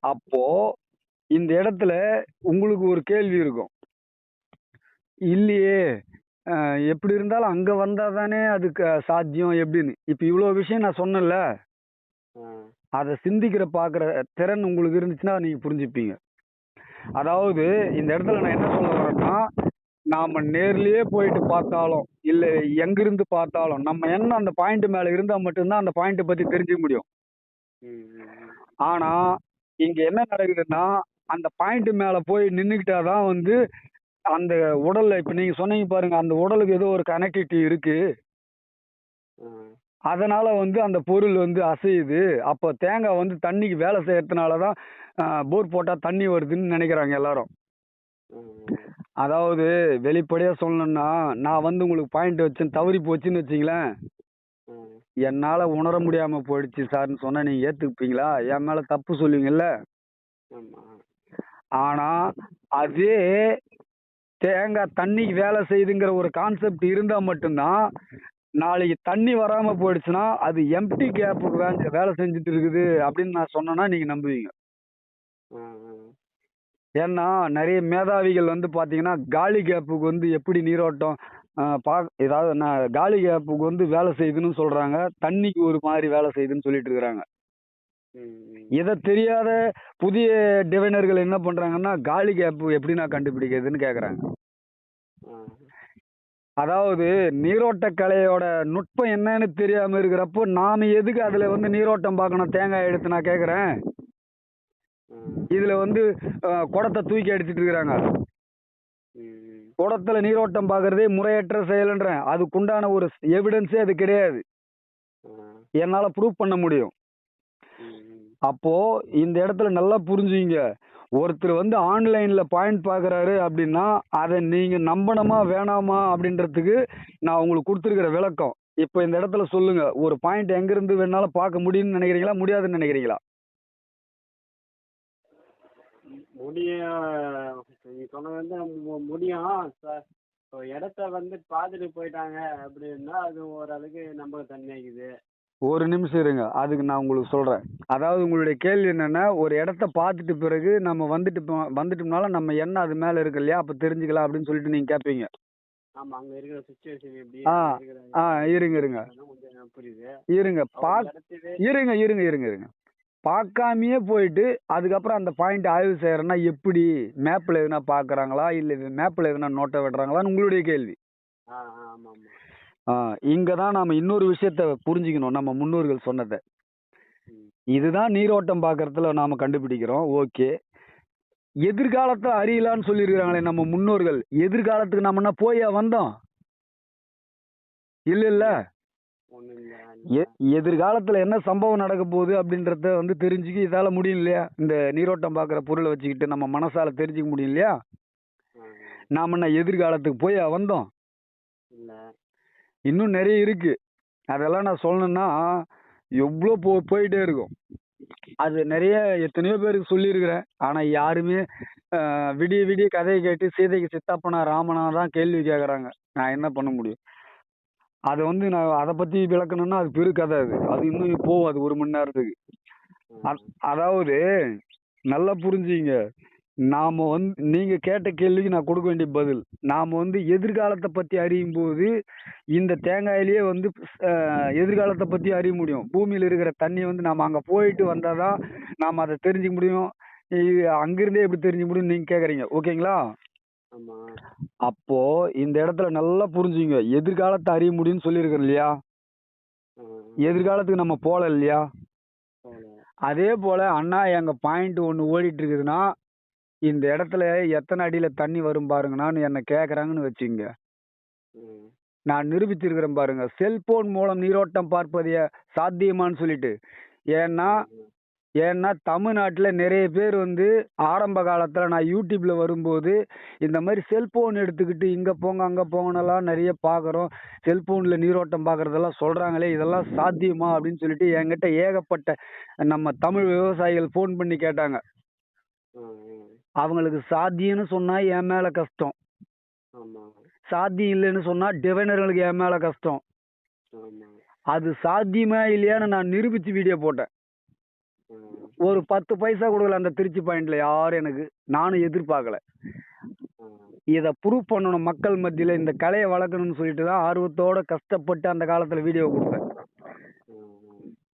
அப்போ இந்த இடத்துல உங்களுக்கு ஒரு கேள்வி இருக்கும், இல்லையே எப்படி இருந்தாலும் அங்க வந்தா தானே அதுக்கு சாத்தியம் எப்படின்னு. இப்ப இவ்வளவு விஷயம் நான் சொன்னேன்ல, ஆ. அதை சிந்திக்கிற பார்க்குற திறன் உங்களுக்கு இருந்துச்சுன்னா நீங்க புரிஞ்சுப்பீங்க. அதாவது இந்த இடத்துல நான் என்ன சொல்ல வரேன்னா, நாம நேர்லயே போயிட்டு பார்த்தாலும் இல்ல எங்கிருந்து பார்த்தாலும் நம்ம என்ன அந்த பாயிண்ட் மேல இருந்தா மட்டும்தான் அந்த பாயிண்ட் பத்தி தெரிஞ்சுக்க முடியும். ம், ம், ம். ஆனா இங்க என்ன நடக்குதுன்னா, அந்த பாயிண்ட் மேல போய் நின்னுக்கிட்டாதான் வந்து அந்த உடல்ல, இப்ப நீங்க சொன்னீங்க பாருங்க, அந்த உடலுக்கு ஏதோ ஒரு கனெக்டிவிட்டி இருக்கு, ஆ. அதனால வந்து அந்த பொருள் வந்து அசையுது. அப்போ தேங்காய் வந்து தண்ணிக்கு வேலை செய்யறதுனாலதான் போர் போட்டா தண்ணி வருதுன்னு நினைக்கிறாங்க எல்லாரும். ஆ, அதாவது வெளிப்படையா சொல்லணும்னா, நான் வந்து உங்களுக்கு பாயிண்ட் வச்சேன் தவறி போச்சுன்னு வச்சுங்களேன், ஆ. என்னால உணர முடியாம போயிடுச்சு சார்ன்னு சொன்னா நீங்க ஏத்துப்பீங்களா? என் மேல தப்பு சொல்லுவீங்கல்ல? ஆமா. ஆனா அதே தேங்காய் தண்ணிக்கு வேலை செய்யுதுங்கிற ஒரு கான்செப்ட் இருந்தா மட்டும்தான், நாளைக்கு தண்ணி வராம போயிடுச்சுன்னா அது எம்டி கேப்புக்கு வேலை செஞ்சுட்டு இருக்குது அப்படின்னு நான் சொன்னேன்னா நீங்க நம்புவீங்க. ஆ, ஆ. ஏன்னா நிறைய மேதாவிகள் வந்து பாத்தீங்கன்னா காலி கேப்புக்கு வந்து எப்படி நீரோட்டம் ஏதாவது காலி கேப்புக்கு வந்து வேலை செய்யுதுன்னு சொல்றாங்க, தண்ணிக்கு ஒரு மாதிரி வேலை செய்யுதுன்னு சொல்லிட்டு இருக்கிறாங்க. ம், ம். இதை தெரியாத புதிய டிவைனர்கள் என்ன பண்றாங்கன்னா காலி கேப் எப்படி நான் கண்டுபிடிக்கிறதுன்னு கேக்குறாங்க. ஆ. அதாவது நீரோட்ட கலையோட நுட்பம் என்னன்னு தெரியாம இருக்கிறப்போ நாம எதுக்கு அதுல வந்து நீரோட்டம் பார்க்கணும்? தேங்காய் எடுத்து நான் கேக்குறேன், ஆ. இதுல வந்து குடத்தை தூக்கி அடிச்சிட்டு இருக்கிறாங்க. ம், ம். குடத்துல நீரோட்டம் பார்க்கறதே முறையற்ற செயல்ன்றேன். அதுக்குண்டான ஒரு எவிடன்ஸே அது கிடையாது, ஆ. என்னால ப்ரூவ் பண்ண முடியும். ம், ம். அப்போ இந்த இடத்துல நல்லா புரிஞ்சுங்க, ஒருத்தர் வந்து ஆன்லைன்ல பாயிண்ட் பார்க்குறாரு அப்படின்னா அதை நீங்க நம்பணுமா வேணாமா அப்படின்றதுக்கு நான் உங்களுக்கு கொடுத்துருக்கிற விளக்கம். இப்போ இந்த இடத்துல சொல்லுங்க, ஒரு பாயிண்ட் எங்கிருந்து வேணாலும் பார்க்க முடியும்னு நினைக்கிறீங்களா, முடியாதுன்னு நினைக்கிறீங்களா? முடியும். நீங்க சொன்னது வந்து முடியும் சார். இப்போ இடத்த வந்து பார்த்துட்டு போயிட்டாங்க அப்படின்னா அது ஓரளவுக்கு நம்ம தன்மையாக்குது. ஒரு நிமிஷம் இருங்க, அதுக்கு நான் உங்களுக்கு சொல்றேன். அதாவது உங்களுடைய கேள்வி என்னன்னா, ஒரு இடத்த பார்த்துட்டு பிறகு நம்ம வந்துட்டோம்னால நம்ம என்ன அது மேல இருக்கு இல்லையா, அப்ப தெரிஞ்சுக்கலாம் அப்படின்னு சொல்லிட்டு நீங்க கேட்பீங்க. ஆமா, அங்க இருக்கிற சுச்சுவேஷன் எப்படி ஆ அங்க இருக்கிற ஆ இருங்க இருங்க இதெல்லாம் கொஞ்சம் எனக்கு புரியுது. இருங்க அவங்க இடத்தவே இருங்க இருங்க இருங்க இருங்க பார்க்காமையே போயிட்டு அதுக்கப்புறம் அந்த பாயிண்ட் ஆய்வு செய்யறேன்னா எப்படி? மேப்ல எதுனா பார்க்கறாங்களா, இல்ல மேப்ல எதுனா நோட்டை விடுறாங்களான்னு உங்களுடைய கேள்வி. ஆமா ஆமா. இங்க தான் நாம இன்னொரு விஷயத்த புரிஞ்சுக்கணும், நம்ம முன்னோர்கள் சொன்னதை. ம். இதுதான் நீரோட்டம் பார்க்கறதுல நாம கண்டுபிடிக்கிறோம். ஓகே, எதிர்காலத்தை அறியலான்னு சொல்லியிருக்கிறாங்களே நம்ம முன்னோர்கள், எதிர்காலத்துக்கு நம்ம என்ன போயா வந்தோம்? இல்ல இல்ல. ஒண்ணும் இல்ல. எதிர்காலத்துல என்ன சம்பவம் நடக்க போகுது அப்படின்றத வந்து தெரிஞ்சுக்க இதால முடியும் இல்லையா? இந்த நீரோட்டம் பார்க்குற பொருளை வச்சுக்கிட்டு நம்ம மனசால தெரிஞ்சுக்க முடியும் இல்லையா? நாம என்ன எதிர்காலத்துக்கு போயா வந்தோம்? இல்ல. இன்னும் நிறைய இருக்கு. அதெல்லாம் நான் சொல்லணும்னா எவ்வளோ போயிட்டே இருக்கும். அது நிறைய எத்தனையோ பேருக்கு சொல்லியிருக்கிறேன். ஆனா யாருமே விடிய விடிய கதையை கேட்டு சீதைக்கு சித்தப்பனா ராமனா தான் கேள்வி கேட்குறாங்க. நான் என்ன பண்ண முடியும்? அதை வந்து நான் அதை பத்தி விளக்கணும்னா அது பெரு கதை. அது இன்னும் போகும், அது 1 மணி நேரத்துக்கு. அதாவது நல்லா புரிஞ்சுங்க. நாம வந்து நீங்க கேட்ட கேள்விக்கு நான் கொடுக்க வேண்டிய பதில், நாம வந்து எதிர்காலத்தை பத்தி அறியும் போது இந்த தேங்காயிலேயே வந்து எதிர்காலத்தை பத்தி அறிய முடியும். பூமியில இருக்கிற தண்ணி வந்து நாம அங்க போயிட்டு வந்தாதான் நாம அதை தெரிஞ்சுக்க முடியும். அங்கிருந்தே எப்படி தெரிஞ்சுக்க முடியும் நீங்க கேக்குறீங்க, ஓகேங்களா? ஆமா. அப்போ இந்த இடத்துல நல்லா புரிஞ்சுங்க, எதிர்காலத்தை அறிய முடியும்னு சொல்லியிருக்கிறேன் இல்லையா? எதிர்காலத்துக்கு நம்ம போல இல்லையா? அதே போல அண்ணா எங்க பாயிண்ட் ஒன்று ஓடிட்டு இருக்குதுன்னா இந்த இடத்துல எத்தனை அடியில தண்ணி வரும் பாருங்கண்ணான்னு என்ன கேக்குறாங்கன்னு வச்சுங்க. நான் நிரூபிச்சிருக்கிறேன் பாருங்க, செல்போன் மூலம் நீரோட்டம் பார்ப்பது சாத்தியமான்னு சொல்லிட்டு. ஏன்னா ஏன்னா தமிழ்நாட்டில் நிறைய பேர் வந்து ஆரம்ப காலத்தில் நான் யூடியூப்ல வரும்போது இந்த மாதிரி செல்போன் எடுத்துக்கிட்டு இங்கே போங்க அங்கே போங்கன்னெல்லாம் நிறைய பார்க்குறோம். செல்போனில் நீரோட்டம் பார்க்குறதெல்லாம் சொல்கிறாங்களே, இதெல்லாம் சாத்தியமா அப்படின்னு சொல்லிட்டு என்கிட்ட ஏகப்பட்ட நம்ம தமிழ் விவசாயிகள் ஃபோன் பண்ணி கேட்டாங்க. அவங்களுக்கு சாத்தியம்னு சொன்னால் என் மேலே கஷ்டம், சாத்தியம் இல்லைன்னு சொன்னால் டிவைனர்களுக்கு என் மேலே கஷ்டம். அது சாத்தியமா இல்லையான்னு நான் நிரூபித்து வீடியோ போட்டேன். ஒரு 10 பைசா கொடுக்கல அந்த திருச்சி பாயிண்ட்ல யாரும் எனக்கு, நானும் எதிர்பார்க்கல. இதை ப்ரூவ் பண்ணணும் மக்கள் மத்தியில், இந்த கலையை வளர்க்கணும்னு சொல்லிட்டு தான் ஆர்வத்தோட கஷ்டப்பட்டு அந்த காலத்தில் வீடியோ கொடுத்தேன்.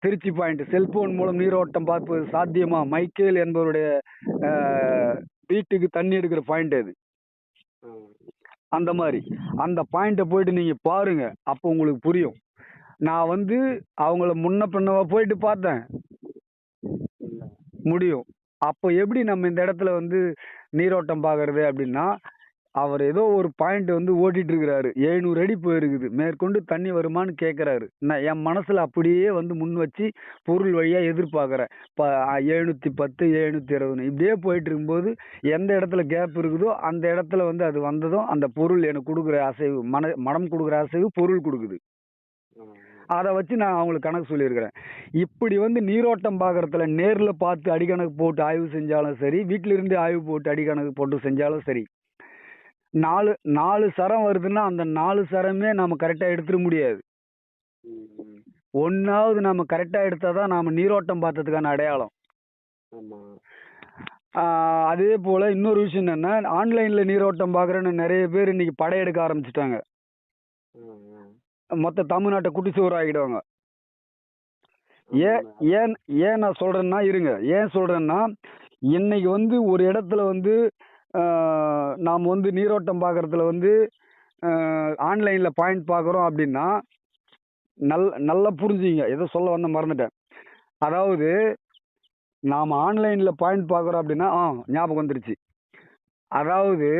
திருச்சி பாயிண்ட் செல்போன் மூலம் நீரோட்டம் பார்ப்பது சாத்தியமா, மைக்கேல் என்பவருடைய வீட்டுக்கு தண்ணி எடுக்கிற பாயிண்ட் அது. அந்த மாதிரி அந்த பாயிண்ட்டை போயிட்டு நீங்க பாருங்க, அப்போ உங்களுக்கு புரியும். நான் வந்து அவங்கள முன்ன பின்னவா போயிட்டு பார்த்தேன் முடியும். அப்போ எப்படி நம்ம இந்த இடத்துல வந்து நீரோட்டம் பார்க்கறது அப்படின்னா, அவர் ஏதோ ஒரு பாயிண்ட் வந்து ஓட்டிட்டு இருக்கிறாரு, 700 அடி போயிருக்குது, மேற்கொண்டு தண்ணி வருமானு கேட்குறாரு. நான் என் மனசுல அப்படியே வந்து முன் வச்சு பொருள் வழியா எதிர்பார்க்குறேன். இப்போ 710 720 இப்படியே போயிட்டு இருக்கும்போது எந்த இடத்துல கேப் இருக்குதோ அந்த இடத்துல வந்து அது வந்ததும் அந்த பொருள் எனக்கு கொடுக்குற அசைவு, மனம் கொடுக்குற அசைவு பொருள் கொடுக்குது. அதை வச்சு நான் அவங்களுக்கு கணக்கு சொல்லியிருக்கிறேன். இப்படி வந்து நீரோட்டம் பார்க்கறதுல நேரில் பார்த்து அடிக்கணக்கு போட்டு ஆய்வு செஞ்சாலும் சரி, வீட்டில இருந்து ஆய்வு போட்டு அடிக்கணக்கு போட்டு செஞ்சாலும் சரி, 4 சரம் வருதுன்னா அந்த 4 சரமே நாம கரெக்டா எடுத்துட முடியாது. ஒன்னாவது நாம கரெக்டா எடுத்தாதான் நாம நீரோட்டம் பார்த்ததுக்கான அடையாளம். அதே போல இன்னொரு விஷயம் என்னன்னா, ஆன்லைன்ல நீரோட்டம் பார்க்குறேன்னு நிறைய பேர் இன்னைக்கு படையெடுக்க ஆரம்பிச்சுட்டாங்க. மொத்த தமிழ்நாட்டை குட்டி சோறு ஆகிடுவாங்க. ஏன் நான் சொல்றேன்னா, இருங்க, ஏன் சொல்றேன்னா, இன்னைக்கு வந்து ஒரு இடத்துல வந்து நாம் வந்து நீரோட்டம் பார்க்கறதுல வந்து ஆன்லைன்ல பாயிண்ட் பார்க்குறோம் அப்படின்னா நல்லா புரிஞ்சுங்க. ஏதோ சொல்ல வந்த மறந்துட்டேன். அதாவது நாம் ஆன்லைன்ல பாயிண்ட் பார்க்குறோம் அப்படின்னா ஞாபகம் வந்துருச்சு. அதாவது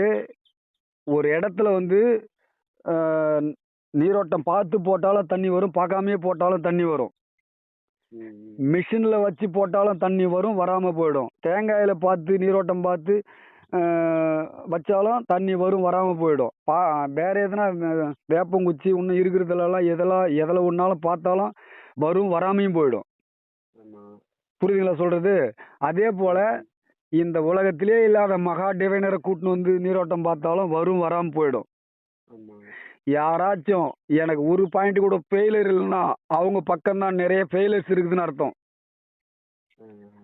ஒரு இடத்துல வந்து நீரோட்டம் பார்த்து போட்டாலும் தண்ணி வரும், பார்க்காமே போட்டாலும் தண்ணி வரும். ம் ம் மிஷினில் வச்சு போட்டாலும் தண்ணி வரும், வராமல் போயிடும். தேங்காயில் பார்த்து நீரோட்டம் பார்த்து வச்சாலும் தண்ணி வரும், வராமல் போயிடும். வேற எதுனா வேப்பங்குச்சி இன்னும் இருக்கிறதுலலாம் எதில் ஒன்றாலும் பார்த்தாலும் வரும், வராமையும் போயிடும். ஆமாம். புரியுதுங்களா சொல்கிறது? அதே போல் இந்த உலகத்திலே இல்லாத மகா டிவைனரை கூட்டின்னு வந்து நீரோட்டம் பார்த்தாலும் வரும், வராமல் போயிடும். ஆமாம். யாராச்சும் எனக்கு ஒரு பாயிண்ட் கூட ஃபெயிலியர் இல்லைன்னா அவங்க பக்கம்தான் நிறைய ஃபெயிலியர்ஸ் இருக்குதுன்னு அர்த்தம்.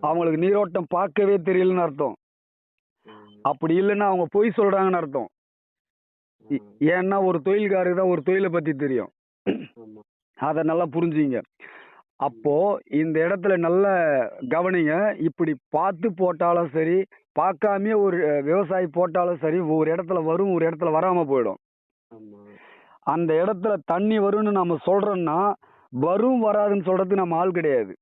அவங்களுக்கு நீரோட்டம் பார்க்கவே தெரியலன்னு அர்த்தம். அப்படி இல்லைன்னா அவங்க பொய் சொல்றாங்கன்னு அர்த்தம். ஏன்னா ஒரு தொழில்காரருக்கு தான் ஒரு தொழிலை பத்தி தெரியும். ஆமாம். அதை நல்லா புரிஞ்சுங்க. அப்போ இந்த இடத்துல நல்ல கவனிங்க. இப்படி பார்த்து போட்டாலும் சரி, பார்க்காமயே ஒரு விவசாயி போட்டாலும் சரி, ஒரு இடத்துல வரும், ஒரு இடத்துல வராம போயிடும். ஆமாம். அந்த இடத்துல தண்ணி வரும்னு நம்ம சொல்றோம்னா வரும், வராதுன்னு சொல்றதுக்கு நம்ம ஆள் கிடையாது.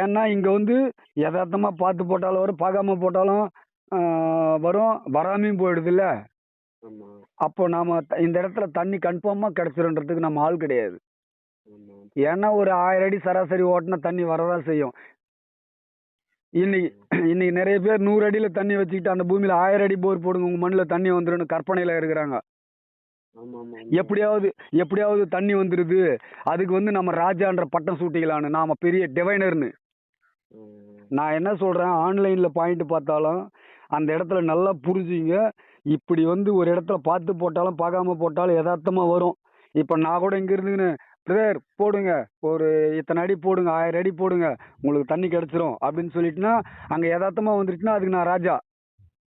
ஏன்னா இங்க வந்து யதார்த்தமா பார்த்து போட்டாலும் வரும், பார்க்காம போட்டாலும் வரும், வராமையும் போயிடுது இல்ல. ஆமாம். அப்போ நாம இந்த இடத்துல தண்ணி கன்ஃபார்மா கிடைச்சிருன்றதுக்கு நம்ம ஆள் கிடையாது. ஆமாம். ஏன்னா ஒரு 1000 அடி சராசரி ஓட்டினா தண்ணி வரதான் செய்யும். இன்னைக்கு இன்னைக்கு நிறைய பேர் 100 அடியில தண்ணி வச்சுக்கிட்டு அந்த பூமியில 1000 அடி போர் போடுங்க உங்க மண்ணில் தண்ணி வந்துருன்னு கற்பனையில இருக்கிறாங்க. ஆமாம். ஆமாம். எப்படியாவது தண்ணி வந்துருது, அதுக்கு வந்து நம்ம ராஜான்ற பட்டம் சூட்டிக்கலான்னு, நாம பெரிய டிவைனர்னு. நான் என்ன சொல்றேன், ஆன்லைன்ல பாயிண்ட் பார்த்தாலும் அந்த இடத்துல நல்லா புரிஞ்சுங்க. இப்படி வந்து ஒரு இடத்துல பார்த்து போட்டாலும் பார்க்காம போட்டாலும் யதார்த்தமா வரும். இப்போ நான் கூட இங்க இருந்துங்கன்னு பிரதர் போடுங்க, ஒரு இத்தனை அடி போடுங்க, 1000 அடி போடுங்க, உங்களுக்கு தண்ணி கிடைச்சிரும் அப்படின்னு சொல்லிட்டுனா அங்க யதார்த்தமா வந்துருச்சுன்னா அதுக்கு நான் ராஜா.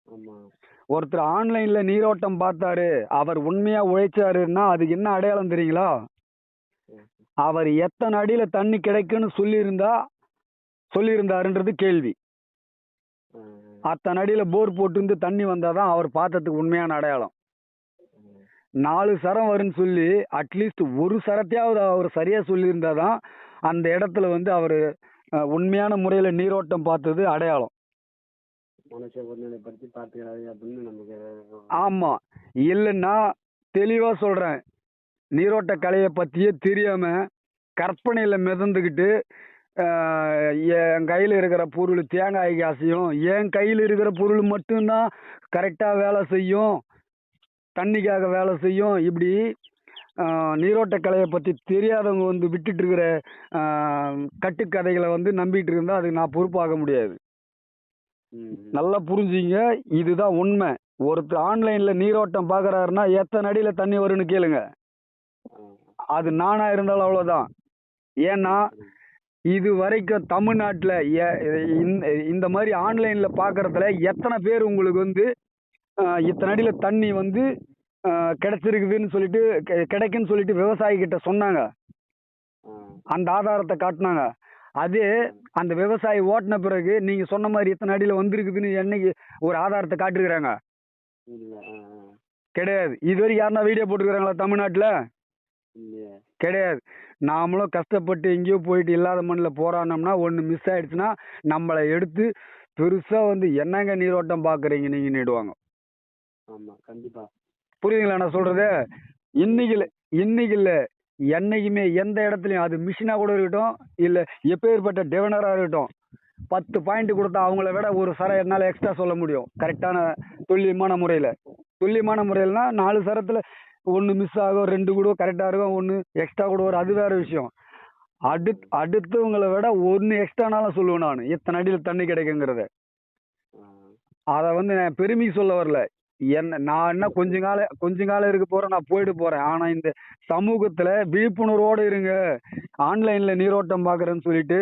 ஆமாம். ஒருத்தர் ஆன்லைன்ல நீரோட்டம் பார்த்தாரு, அவர் உண்மையா உழைச்சாருன்னா அதுக்கு என்ன அடையாளம் தெரியுங்களா? அவர் எத்தனை அடியில தண்ணி கிடைக்குன்னு சொல்லியிருந்தாருன்றது கேள்வி. அத்தனை அடியில போர் போட்டு தண்ணி வந்தாதான் அவர் பார்த்ததுக்கு உண்மையான அடையாளம். 4 சரம் வரும்னு சொல்லி அட்லீஸ்ட் ஒரு சரத்தையாவது அவர் சரியா சொல்லியிருந்தாதான் அந்த இடத்துல வந்து அவர் உண்மையான முறையில நீரோட்டம் பார்த்தது அடையாளம். மனுஷ ஒருநிலைப்படுத்தி பார்த்துக்கிறாரு அப்படின்னு நமக்கு. ஆமா, இல்லைன்னா தெளிவா சொல்றேன், நீரோட்ட கலையை பத்தியே தெரியாம கற்பனையில மிதந்துக்கிட்டு என் கையில் இருக்கிற பொருள் தேங்காய் காசையும், என் கையில் இருக்கிற பொருள் மட்டும்தான் கரெக்டாக வேலை செய்யும், தண்ணிக்காக வேலை செய்யும், இப்படி நீரோட்ட கலையை பற்றி தெரியாதவங்க வந்து விட்டுட்டு இருக்கிற கட்டுக்கதைகளை வந்து நம்பிட்டு இருந்தால் அதுக்கு நான் பொறுப்பாக முடியாது. நல்லா புரிஞ்சுங்க, இதுதான் உண்மை. ஒருத்தர் ஆன்லைனில் நீரோட்டம் பார்க்குறாருன்னா எத்தனை அடியில் தண்ணி வரும்னு கேளுங்க. அது நானா இருந்தாலும் அவ்வளோதான். ஏன்னா இது வரைக்கும் தமிழ்நாட்டில் இந்த மாதிரி ஆன்லைனில் பார்க்குறதுல எத்தனை பேர் உங்களுக்கு வந்து இத்தனை அடியில் தண்ணி வந்து கிடைச்சிருக்குதுன்னு சொல்லிட்டு கிடைக்குன்னு சொல்லிட்டு விவசாயி கிட்ட சொன்னாங்க, அந்த ஆதாரத்தை காட்டினாங்க. அதே அந்த விவசாயி ஓட்டின பிறகு நீங்கள் சொன்ன மாதிரி இத்தனை அடியில் வந்திருக்குதுன்னு என்னைக்கு ஒரு ஆதாரத்தை காட்டிருக்கிறாங்க? கிடையாது. இதுவரை யாருன்னா வீடியோ போட்டுருக்குறாங்களா தமிழ்நாட்டில்? கிடையாது. நாமளும் கஷ்டப்பட்டு எங்கேயோ போயிட்டு இல்லாத மண்ணில் போராடினோம்னா ஒன்று மிஸ் ஆயிடுச்சுன்னா நம்மளை எடுத்து பெருசாக வந்து என்னங்க நீரோட்டம் பார்க்குறீங்க நீங்கள் நீடுவாங்க. ஆமாம், கண்டிப்பாக. புரியுதுங்களா நான் சொல்கிறது? இன்னைக்கு இல்லை, என்னைக்குமே எந்த இடத்துலையும், அது மிஷினாக கூட இருக்கட்டும், இல்லை எப்பேற்பட்ட டிவைனராக இருக்கட்டும், 10 பாயிண்ட் கொடுத்தா அவங்கள விட ஒரு சரம் என்னால் எக்ஸ்ட்ரா சொல்ல முடியும். கரெக்டான துல்லியமான முறையில்னா 4 சரத்தில் 1 மிஸ் ஆகும், 2 கூட கரெக்டாக இருக்கும், 1 எக்ஸ்ட்ரா கூட வரும், அது வேறு விஷயம். அடுத்தவங்களை விட 1 எக்ஸ்ட்ரானாலும் சொல்லுவேன் நான் எத்தனை அடியில் தண்ணி கிடைக்குங்கிறத. அதை வந்து நான் பெருமைக்கு சொல்ல வரல. நான் என்ன கொஞ்ச காலம் இருக்க போகிறேன், நான் போயிட்டு போகிறேன். ஆனால் இந்த சமூகத்தில் விழிப்புணர்வோடு இருங்க. ஆன்லைனில் நீரோட்டம் பார்க்குறேன்னு சொல்லிட்டு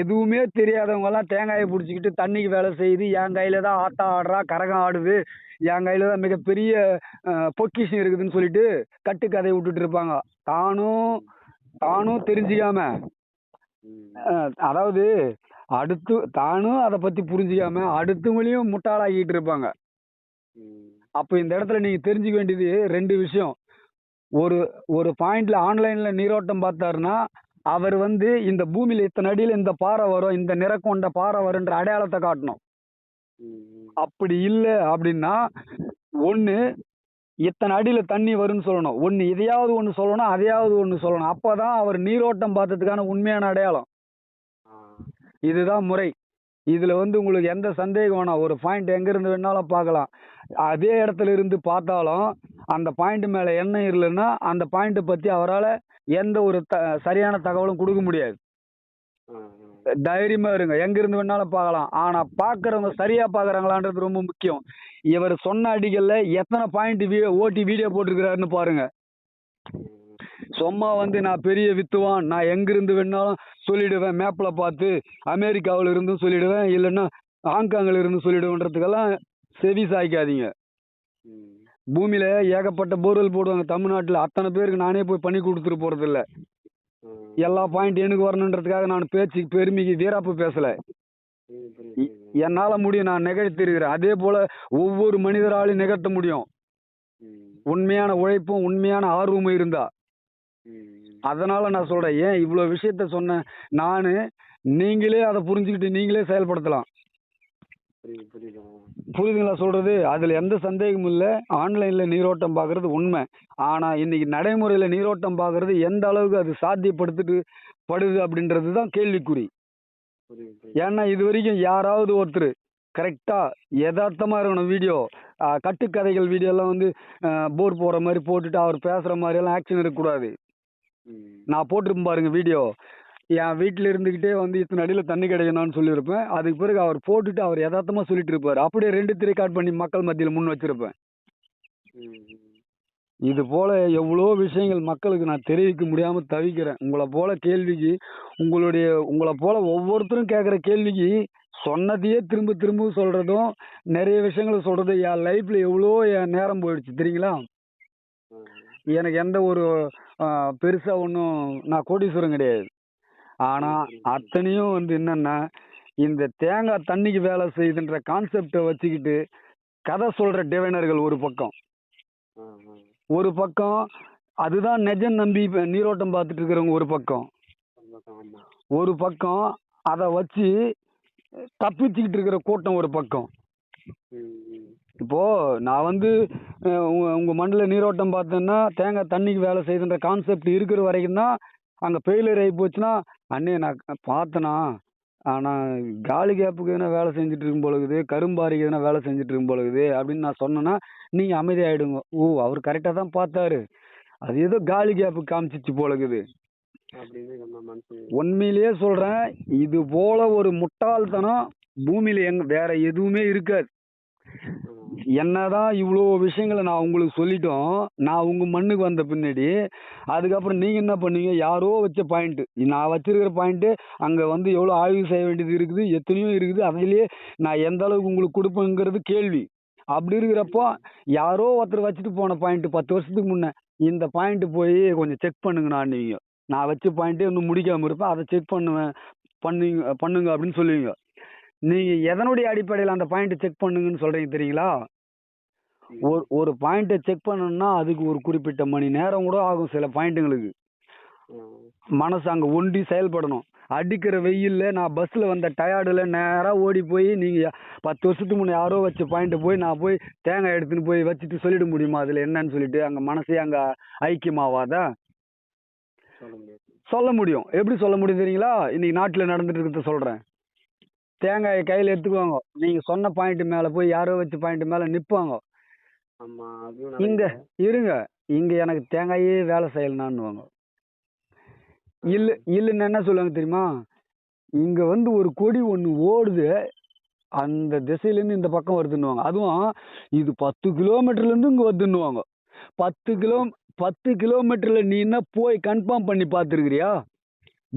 எதுவுமே தெரியாதவங்கெல்லாம் தேங்காயை பிடிச்சிக்கிட்டு தண்ணிக்கு வேலை செய்யுது, என் கையில் தான் ஆத்தா ஆடுறா, கரகம் ஆடுது, என் கையில் தான் மிகப்பெரிய பொக்கிஷம் இருக்குதுன்னு சொல்லிட்டு கட்டுக்கதையை விட்டுட்டு இருப்பாங்க. தானும் தெரிஞ்சுக்காம, அதாவது தானும் அதை பற்றி புரிஞ்சுக்காம அடுத்தவங்களையும் முட்டாளாக்கிட்டு இருப்பாங்க. அப்போ இந்த இடத்துல நீங்கள் தெரிஞ்சுக்க வேண்டியது 2 விஷயம். ஒரு பாயிண்ட்ல ஆன்லைன்ல நீரோட்டம் பார்த்தாருன்னா அவர் வந்து இந்த பூமியில இத்தனை அடியில் இந்த பாறை வரும், இந்த நிறம் கொண்ட பாறை வரும்ன்ற அடையாளத்தை காட்டணும். அப்படி இல்லை அப்படின்னா ஒன்று இத்தனை அடியில் தண்ணி வரும்னு சொல்லணும். ஒன்று இதையாவது ஒன்று சொல்லணும், அதையாவது ஒன்று சொல்லணும். அப்போ தான் அவர் நீரோட்டம் பார்த்ததுக்கான உண்மையான அடையாளம். ஆ இதுதான் முறை. இதில் வந்து உங்களுக்கு எந்த சந்தேகம் வேணாம். ஒரு பாயிண்ட் எங்கேருந்து வேணாலும் பார்க்கலாம். அதே இடத்துல இருந்து பார்த்தாலும் அந்த பாயிண்ட் மேலே எண்ணெய் இல்லைன்னா அந்த பாயிண்ட்டை பற்றி அவரால் எந்த ஒரு சரியான தகவலும் கொடுக்க முடியாது. ஆ தைரியமா இருங்க, எங்கிருந்து வேணாலும் பார்க்கலாம். ஆனா பாக்குறவங்க சரியா பாக்குறாங்களான்றது ரொம்ப முக்கியம். இவர் சொன்ன அடிகள்ல எத்தனை பாயிண்ட் ஓட்டி வீடியோ போட்டிருக்கிறாருன்னு பாருங்க. சும்மா வந்து நான் பெரிய வித்துவான், நான் எங்கிருந்து வேணாலும் சொல்லிடுவேன், மேப்ல பார்த்து அமெரிக்காவில இருந்தும் சொல்லிடுவேன், இல்லைன்னா ஹாங்காங்ல இருந்து சொல்லிடுவேன்றதுக்கெல்லாம் செவி சாய்க்காதீங்க. பூமியில ஏகப்பட்ட போர்வெல் போடுவாங்க தமிழ்நாட்டில். அத்தனை பேருக்கு நானே போய் பண்ணி கொடுத்துட்டு போறதில்ல. எல்லா பாயிண்ட் எனக்கு வரணுன்றதுக்காக நான் பேச்சு பெருமைக்கு வீராப்பு பேசல. என்னால முடியும், நான் நிகழ்த்திருக்கிறேன். அதே போல ஒவ்வொரு மனிதராலையும் நிகழ்த்த முடியும், உண்மையான உழைப்பும் உண்மையான ஆர்வமும் இருந்தா. அதனால நான் சொல்றேன், ஏன் இவ்வளவு விஷயத்த சொன்னேன் நானு, நீங்களே அதை புரிஞ்சுக்கிட்டு நீங்களே செயல்படுத்தலாம். புரியுதுங்களா சொல்றது? அதுல எந்த சந்தேகமும் இல்லை. ஆன்லைன்ல நீரோட்டம் பார்க்கறது உண்மை. ஆனா இன்னைக்கு நடைமுறையில நீரோட்டம் பார்க்கறது எந்த அளவுக்கு அது சாத்தியப்படுத்திட்டு படுது அப்படின்றது தான் கேள்விக்குறி. ஏன்னா இது வரைக்கும் யாராவது ஒருத்தர் கரெக்டா யதார்த்தமா இருக்கணும் வீடியோ, கட்டுக்கதைகள் வீடியோ எல்லாம் வந்து போர் போற மாதிரி போட்டுட்டு அவர் பேசுற மாதிரி எல்லாம் ஆக்ஷன் இருக்கக்கூடாது. நான் போட்டிருப்பேன் பாருங்க வீடியோ, என் வீட்டில் இருந்துக்கிட்டே வந்து இத்தனை அடியில் தண்ணி கிடைக்கணும்னு சொல்லியிருப்பேன். அதுக்கு பிறகு அவர் போட்டுட்டு அவர் யதார்த்தமாக சொல்லிட்டு இருப்பார். அப்படியே 2 ரெக்கார்ட் பண்ணி மக்கள் மத்தியில் முன் வச்சிருப்பேன். இது போல எவ்வளோ விஷயங்கள் மக்களுக்கு நான் தெரிவிக்க முடியாமல் தவிக்கிறேன். உங்களை போல கேள்விக்கு உங்களை போல ஒவ்வொருத்தரும் கேட்குற கேள்விக்கு சொன்னதையே திரும்ப திரும்ப சொல்கிறதும் நிறைய விஷயங்களை சொல்கிறதும் என் லைஃப்பில் எவ்வளோ என் நேரம் போயிடுச்சு தெரியுங்களா? எனக்கு எந்த ஒரு பெருசாக ஒன்றும் நான் கோடீஸ்வரம் கிடையாது. ஆனால் அத்தனையும் வந்து என்னென்னா, இந்த தேங்காய் தண்ணிக்கு வேலை செய்யுதுன்ற கான்செப்டை வச்சுக்கிட்டு கதை சொல்கிற டிவைனர்கள் ஒரு பக்கம் அதுதான் நிஜம் நம்பி நீரோட்டம் பார்த்துட்டு இருக்கிறவங்க ஒரு பக்கம் அதை வச்சு தப்பிச்சுக்கிட்டு இருக்கிற கூட்டம் ஒரு பக்கம். இப்போ நான் வந்து உங்க மண்ணில் நீரோட்டம் பார்த்தேன்னா தேங்காய் தண்ணிக்கு வேலை செய்யுதுன்ற கான்செப்ட் இருக்கிற வரைக்கும் தான். அங்கே ஃபெயிலியர் ஆகி போச்சுன்னா, அண்ணே நான் பார்த்தேனா, ஆனால் காலி கேப்புக்கு எதனா வேலை செஞ்சுட்டு இருக்கும் பொழுது, கரும்பாரிக்கு எதனா வேலை செஞ்சுட்டு இருக்கும் பொழுது அப்படின்னு நான் சொன்னேன்னா நீங்கள் அமைதியாகிடுங்க. ஓ, அவர் கரெக்டாக தான் பார்த்தாரு, அது ஏதோ காலி கேப்புக்கு காமிச்சிச்சு போலகுது. உண்மையிலேயே சொல்கிறேன், இது போல ஒரு முட்டாள்தனம் பூமியில் வேற எதுவுமே இருக்காது. என்னதான் இவ்வளோ விஷயங்களை நான் உங்களுக்கு சொல்லிட்டோம், நான் உங்கள் மண்ணுக்கு வந்த பின்னாடி அதுக்கப்புறம் நீங்கள் என்ன பண்ணீங்க? யாரோ வச்ச பாயிண்ட்டு, நான் வச்சிருக்கிற பாயிண்ட்டு அங்கே வந்து எவ்வளோ ஆய்வு செய்ய வேண்டியது இருக்குது, எத்தனையோ இருக்குது. அதிலேயே நான் எந்த அளவுக்கு உங்களுக்கு கொடுப்பேங்கிறது கேள்வி. அப்படி இருக்கிறப்போ யாரோ ஒருத்தர் வச்சுட்டு போன பாயிண்ட்டு 10 வருஷத்துக்கு முன்னே, இந்த பாயிண்ட்டு போய் கொஞ்சம் செக் பண்ணுங்கண்ணா நீங்கள், நான் வச்ச பாயிண்ட்டே இன்னும் முடிக்காமல் இருப்பேன், அதை செக் பண்ணுங்க அப்படின்னு சொல்லுவீங்க. நீங்கள் எதனுடைய அடிப்படையில் அந்த பாயிண்ட்டை செக் பண்ணுங்கன்னு சொல்கிறீங்க தெரியுங்களா? ஒரு பாயிண்ட்டை செக் பண்ணணும்னா அதுக்கு ஒரு குறிப்பிட்ட மணி நேரம் கூட ஆகும். சில பாயிண்ட்டுங்களுக்கு மனசு அங்கே ஒண்டி செயல்படணும். அடிக்கிற வெயில்ல நான் பஸ்ஸில் வந்த டயர்டில் நேராக ஓடி போய் நீங்கள் 10 வருஷத்துக்கு முன்னே யாரோ வச்ச பாயிண்ட்டை போய் நான் போய் தேங்காய் எடுத்துன்னு போய் வச்சுட்டு சொல்லிட முடியுமா அதில் என்னன்னு சொல்லிட்டு? அங்கே மனசே அங்கே ஐக்கியமாவாதா? சொல்ல முடியும். எப்படி சொல்ல முடியும் தெரியுங்களா? இன்னைக்கு நாட்டில் நடந்துட்டு இருக்கிறத சொல்கிறேன். தேங்காயை கையில் எடுத்துக்குவாங்க, நீங்கள் சொன்ன பாயிண்ட் மேலே போய் யாரோ வச்ச பாயிண்ட் மேலே நிற்பாங்க. இங்க இருங்க, இங்க எனக்கு தேங்காயே வேலை செய்யலனான்னுவாங்க. இல்லைன்னு என்ன சொல்லுவாங்க தெரியுமா? இங்க வந்து ஒரு கொடி ஒன்று ஓடுது, அந்த திசையிலேருந்து இந்த பக்கம் வருதுன்னுவாங்க. அதுவும் இது 10 கிலோமீட்டர்லேருந்து இங்கே வருதுன்னுவாங்க. 10 கிலோமீட்டரில் நீ என்ன போய் கன்ஃபார்ம் பண்ணி பார்த்துருக்கிறியா?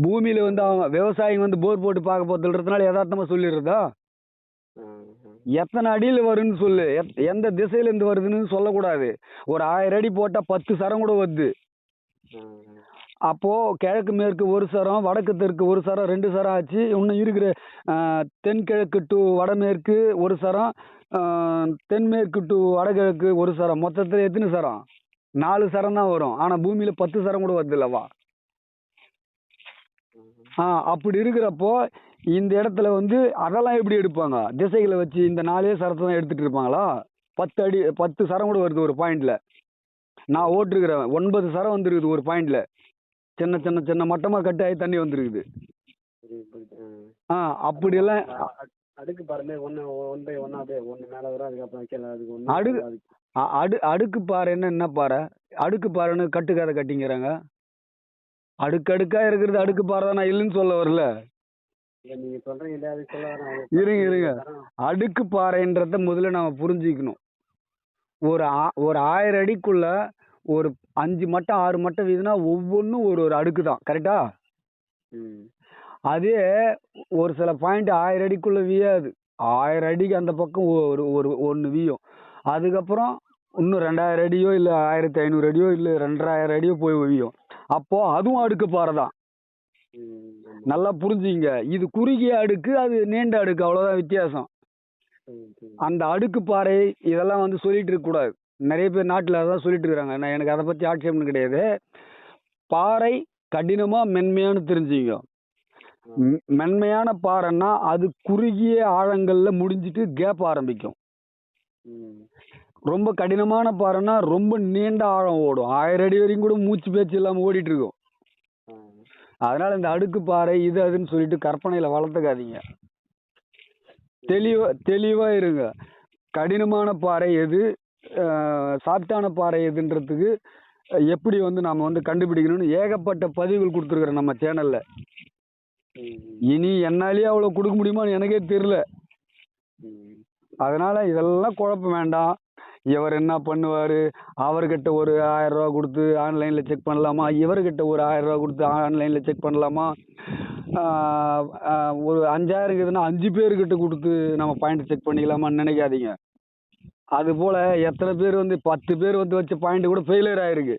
பூமியில் வந்து அவங்க விவசாயிங்க வந்து போர் போட்டு பார்க்க போகிறதுனால யதார்த்தமாக சொல்லிடுறதா? எத்தனை அடியில் வரும்னு சொல்லு, எந்த திசையிலேருந்து வருதுன்னு சொல்லக்கூடாது. ஒரு 1000 அடி போட்டால் 10 சரம் கூட வருது. அப்போது கிழக்கு மேற்கு ஒரு சரம், வடக்கு தெற்கு ஒரு சரம், 2 சரம் ஆச்சு. இன்னும் இருக்கிற தென்கிழக்கு டு வடமேற்கு ஒரு சரம், தென்மேற்கு டு வடகிழக்கு ஒரு சரம், மொத்தத்தில் எத்தனை சரம்? 4 சரம் தான் வரும். ஆனால் பூமியில் 10 சரம் கூட வருது இல்லவா? அப்படி இருக்கிறப்போ இந்த இடத்துல வந்து அதெல்லாம் எப்படி எடுப்பாங்க? திசைகளை வச்சு இந்த 4 சரத்தை தான் எடுத்துட்டு இருப்பாங்களா? 10 சரம் கூட வருது ஒரு பாயிண்ட்ல. நான் ஓட்டிருக்கிறேன் 9 சரம் வந்துருக்குது ஒரு பாயிண்ட்ல. சின்ன சின்ன சின்ன மட்டமாக கட் ஆகி தண்ணி வந்துருக்குது. புரியுது புரியுது. அப்படியெல்லாம் அடுக்கு பாருங்க, ஒன்று ஒன் பை ஒன்னா அப்படியே ஒன்று மேலே வரும், அதுக்கப்புறம் கீழே அதுக்கு ஒன்று அடுக்கு அடுக்கு பாறைன்னா என்ன பாறை? அடுக்கு பாறைன்னு கட்டுக்கதை கட்டிங்கிறாங்க. அடுக்கடுக்கா இருக்கிறது அடுக்கு பாறை தான், நான் இல்லைன்னு சொல்ல வரல. நீங்க சொல்றீங்க இல்லையா, அது சொல்ல வரேன். இருங்க அடுக்கு பாறைன்றத முதல்ல நாம புரிஞ்சுக்கணும். ஒரு 1000 அடிக்குள்ள ஒரு 5 மட்டம் 6 மட்டம் வீதுனா ஒவ்வொன்றும் ஒரு ஒரு அடுக்கு தான், கரெக்டா? அதே ஒரு சில பாயிண்ட் 1000 அடிக்குள்ள வீயாது. 1000 அடிக்கு அந்த பக்கம் ஒரு ஒரு ஒன்று வீயும். அதுக்கப்புறம் இன்னும் 2000 அடியோ இல்லை 1500 அடியோ இல்லை 2000 அடியோ போய் வீயும். அப்போ அதுவும் அடுக்கு பாறை தான். நல்லா புரிஞ்சுங்க. இது குறுகிய அடுக்கு, அது நீண்ட அடுக்கு, அவ்வளோதான் வித்தியாசம். அந்த அடுக்கு பாறை இதெல்லாம் வந்து சொல்லிட்டு இருக்க கூடாது. நிறைய பேர் நாட்டில் அதான் சொல்லிட்டு இருக்கிறாங்க. நான் எனக்கு அதை பற்றி ஆட்சேபம் கிடையாது. பாறை கடினமா மென்மையானு தெரிஞ்சுங்க. மென்மையான பாறைன்னா அது குறுகிய ஆழங்கள்ல முடிஞ்சிட்டு கேப் ஆரம்பிக்கும். ரொம்ப கடினமான பாறைன்னா ரொம்ப நீண்ட ஆழம் ஓடும். 1000 அடி வரைக்கும் கூட மூச்சு பேச்சு இல்லாம ஓடிட்டு இருக்கும். அதனால இந்த அடுக்கு பாறை இது அதுன்னு சொல்லிட்டு கற்பனையில வளர்த்துக்காதீங்க. தெளிவா இருங்க. கடினமான பாறை எது, சாஃப்டான பாறை எதுன்றதுக்கு எப்படி வந்து நாம வந்து கண்டுபிடிக்கணும்னு ஏகப்பட்ட பதிவுகள் கொடுத்துருக்குறோம் நம்ம சேனல்ல. இனி என்னாலேயே அவ்வளோ கொடுக்க முடியுமான்னு எனக்கே தெரியல. அதனால இதெல்லாம் குழப்பம் வேண்டாம். இவர் என்ன பண்ணுவார், அவர்கிட்ட ஒரு 1000 ரூபா கொடுத்து ஆன்லைனில் செக் பண்ணலாமா, இவர்கிட்ட ஒரு 1000 ரூபா கொடுத்து ஆன்லைனில் செக் பண்ணலாமா, ஒரு 5000 இருக்குதுன்னா 5 பேர்கிட்ட கொடுத்து நம்ம பாயிண்ட் செக் பண்ணிக்கலாமான்னு நினைக்காதீங்க. அதுபோல் எத்தனை பேர் வந்து 10 பேர் வந்து வச்ச பாயிண்ட் கூட ஃபெயிலியர் ஆகிருக்கு.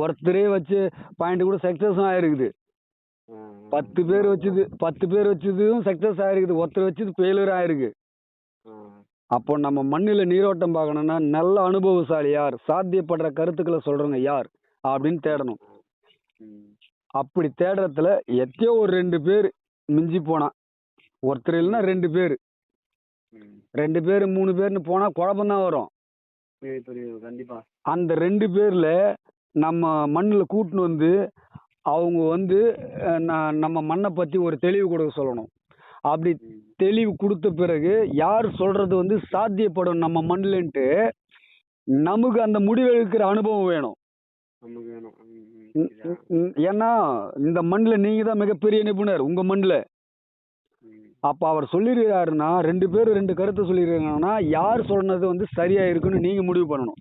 ஒருத்தரே வச்சு பாயிண்ட் கூட சக்ஸஸும் ஆகிருக்குது. 10 பேர் வச்சதும் சக்ஸஸ் ஆகிருக்குது, ஒருத்தர் வச்சது ஃபெயிலியர் ஆகிருக்கு. அப்போ நம்ம மண்ணில் நீரோட்டம் பார்க்கணும்னா நல்ல அனுபவசாலி யார், சாத்தியப்படுற கருத்துக்களை சொல்கிறவங்க யார் அப்படின்னு தேடணும். அப்படி தேடுறதுல எத்தையோ ஒரு 2 பேர் மிஞ்சி போனா, ஒருத்தர் இல்லைன்னா 2 பேர் 3 பேர்னு போனால் குழப்பம்தான் வரும். கண்டிப்பா அந்த 2 பேரில் நம்ம மண்ணில் கூட்டின்னு வந்து அவங்க வந்து நம்ம மண்ணை பற்றி ஒரு தெளிவு கொடுக்க சொல்லணும். அப்படி தெளிவு கொடுத்த பிறகு யார் சொல்றது வந்து சாத்தியப்படும் நம்ம மண்ணில்ன்ட்டு நமக்கு அந்த முடிவெடுக்கிற அனுபவம் வேணும். ஏன்னா இந்த மண்ணில் நீங்க தான் மிகப்பெரிய நிபுணர் உங்க மண்ணில். அப்ப அவர் சொல்லிருக்காருன்னா 2 பேர் 2 கருத்தை சொல்லியிருக்காங்கன்னா யார் சொன்னது வந்து சரியா இருக்குன்னு நீங்க முடிவு பண்ணணும்.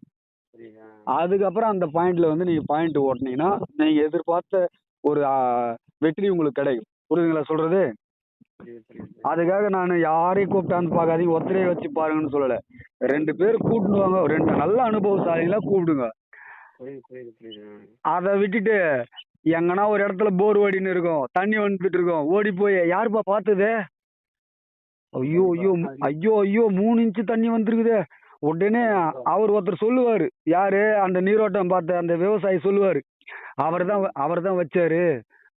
அதுக்கப்புறம் அந்த பாயிண்ட்ல வந்து நீங்க பாயிண்ட் ஓட்டினீங்கன்னா நீங்க எதிர்பார்த்த ஒரு வெற்றி உங்களுக்கு கிடைக்கும். புரியுதுங்களா சொல்றது? அதுக்காக நான் யாரையும் கூப்பிட்டான்னு பார்க்காதீங்க, ஒருத்தரையே வச்சு பாருங்கன்னு சொல்லலை. 2 பேர் கூப்பிட்டு வாங்க, 2 நல்ல அனுபவசாலிகளா கூப்பிடுங்க. அதை விட்டுட்டு எங்கன்னா ஒரு இடத்துல போர் ஓடின்னு இருக்கும், தண்ணி வந்துட்டு இருக்கும், ஓடி போய் யாருப்பா பார்த்தது, ஐயோ ஐயோ ஐயோ ஐயோ 3 இன்ச்சு தண்ணி வந்துருக்குது, உடனே அவர் ஒருத்தர் சொல்லுவாரு, யாரு அந்த நீரோட்டம் பார்த்த அந்த விவசாயி சொல்லுவாரு, அவர் தான் வச்சாரு,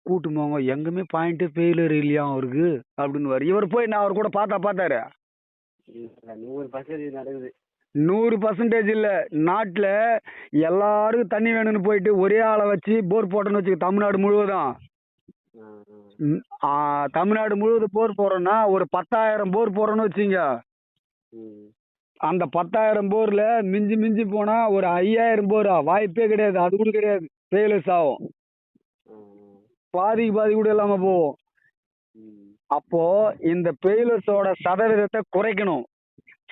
கூட்டு போங்க, எங்குமே பாயிண்ட் ஃபெயிலியர் இல்லையா அவருக்கு அப்படின்னு. இவர் போய் நான் அவர் கூட பார்த்தாரு. 100% இல்ல. நாட்டுல எல்லாருக்கும் தண்ணி வேணும்னு போயிட்டு ஒரே ஆளை வச்சு போர் போட்டோன்னு வச்சுக்க, தமிழ்நாடு முழுவதும் போர் போறோம்னா ஒரு 10,000 போர் போறோம்னு வச்சுங்க. அந்த 10,000 போர்ல மிஞ்சி போனா ஒரு 5,000 போரா வாய்ப்பே கிடையாது, அது கூட கிடையாது, ஃபெயிலியர்ஸ் ஆகும். பாதி கூட இல்லாம போவோம். அப்போ இந்த ஃபெயிலியர்ஸோட சதவீதத்தை குறைக்கணும்,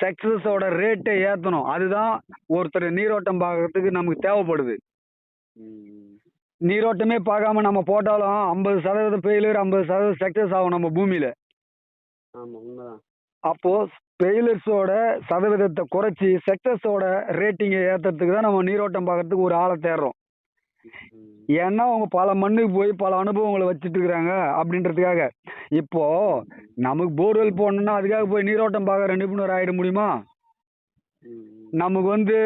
சக்சஸோட ரேட்டை ஏற்றணும். அதுதான் ஒருத்தர் நீரோட்டம் பார்க்கறதுக்கு நமக்கு தேவைப்படுது. நீரோட்டமே பார்க்காம நம்ம போட்டாலும் 50% ஃபெயிலியர் 50% சக்சஸ் ஆகும் நம்ம பூமியில. அப்போ ஃபெயிலியர்ஸோட சதவீதத்தை குறைச்சி சக்சஸோட ரேட்டிங்கை ஏற்றுறதுக்கு தான் நம்ம நீரோட்டம் பார்க்கறதுக்கு ஒரு ஆளை தேடுறோம். ஏன்னா அவங்க பல மண்ணுக்கு போய் பல அனுபவங்களை வச்சுட்டு இருக்கிறாங்க அப்படின்றதுக்காக. இப்போ நமக்கு போர்வெல் போடணும்னா அதுக்காக போய் நீரோட்டம் பார்க்குற நிபுணர் ஆகிட முடியுமா? நமக்கு வந்து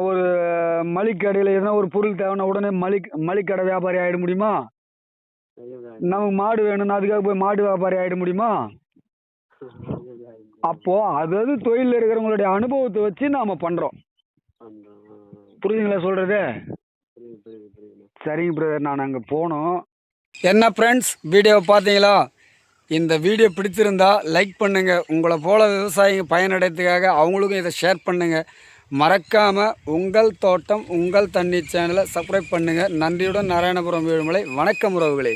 ஒரு மளிகடையில் எதனா ஒரு பொருள் தேவைன்னா உடனே மளிகடை வியாபாரி ஆகிட முடியுமா? நமக்கு மாடு வேணும்னா அதுக்காக போய் மாடு வியாபாரி ஆகிட முடியுமா? அப்போ அதாவது தொழிலில் இருக்கிறவங்களுடைய அனுபவத்தை வச்சு நாம பண்றோம். புரியுதுங்களா சொல்கிறது? புரியுதுண்ணா. சரிங்க பிரதர், நான் அங்கே போனோம். என்ன ஃப்ரெண்ட்ஸ், வீடியோவை பார்த்தீங்களா? இந்த வீடியோ பிடிச்சிருந்தா லைக் பண்ணுங்கள். உங்களை போல விவசாயிங்க பயனடைறதுக்காக அவங்களுக்கும் இதை ஷேர் பண்ணுங்கள். மறக்காமல் உங்கள் தோட்டம் உங்கள் தண்ணி சேனலை சப்ஸ்கிரைப் பண்ணுங்கள். நன்றியுடன் நாராயணபுரம் ஏழுமலை. வணக்கம் உறவுகளே.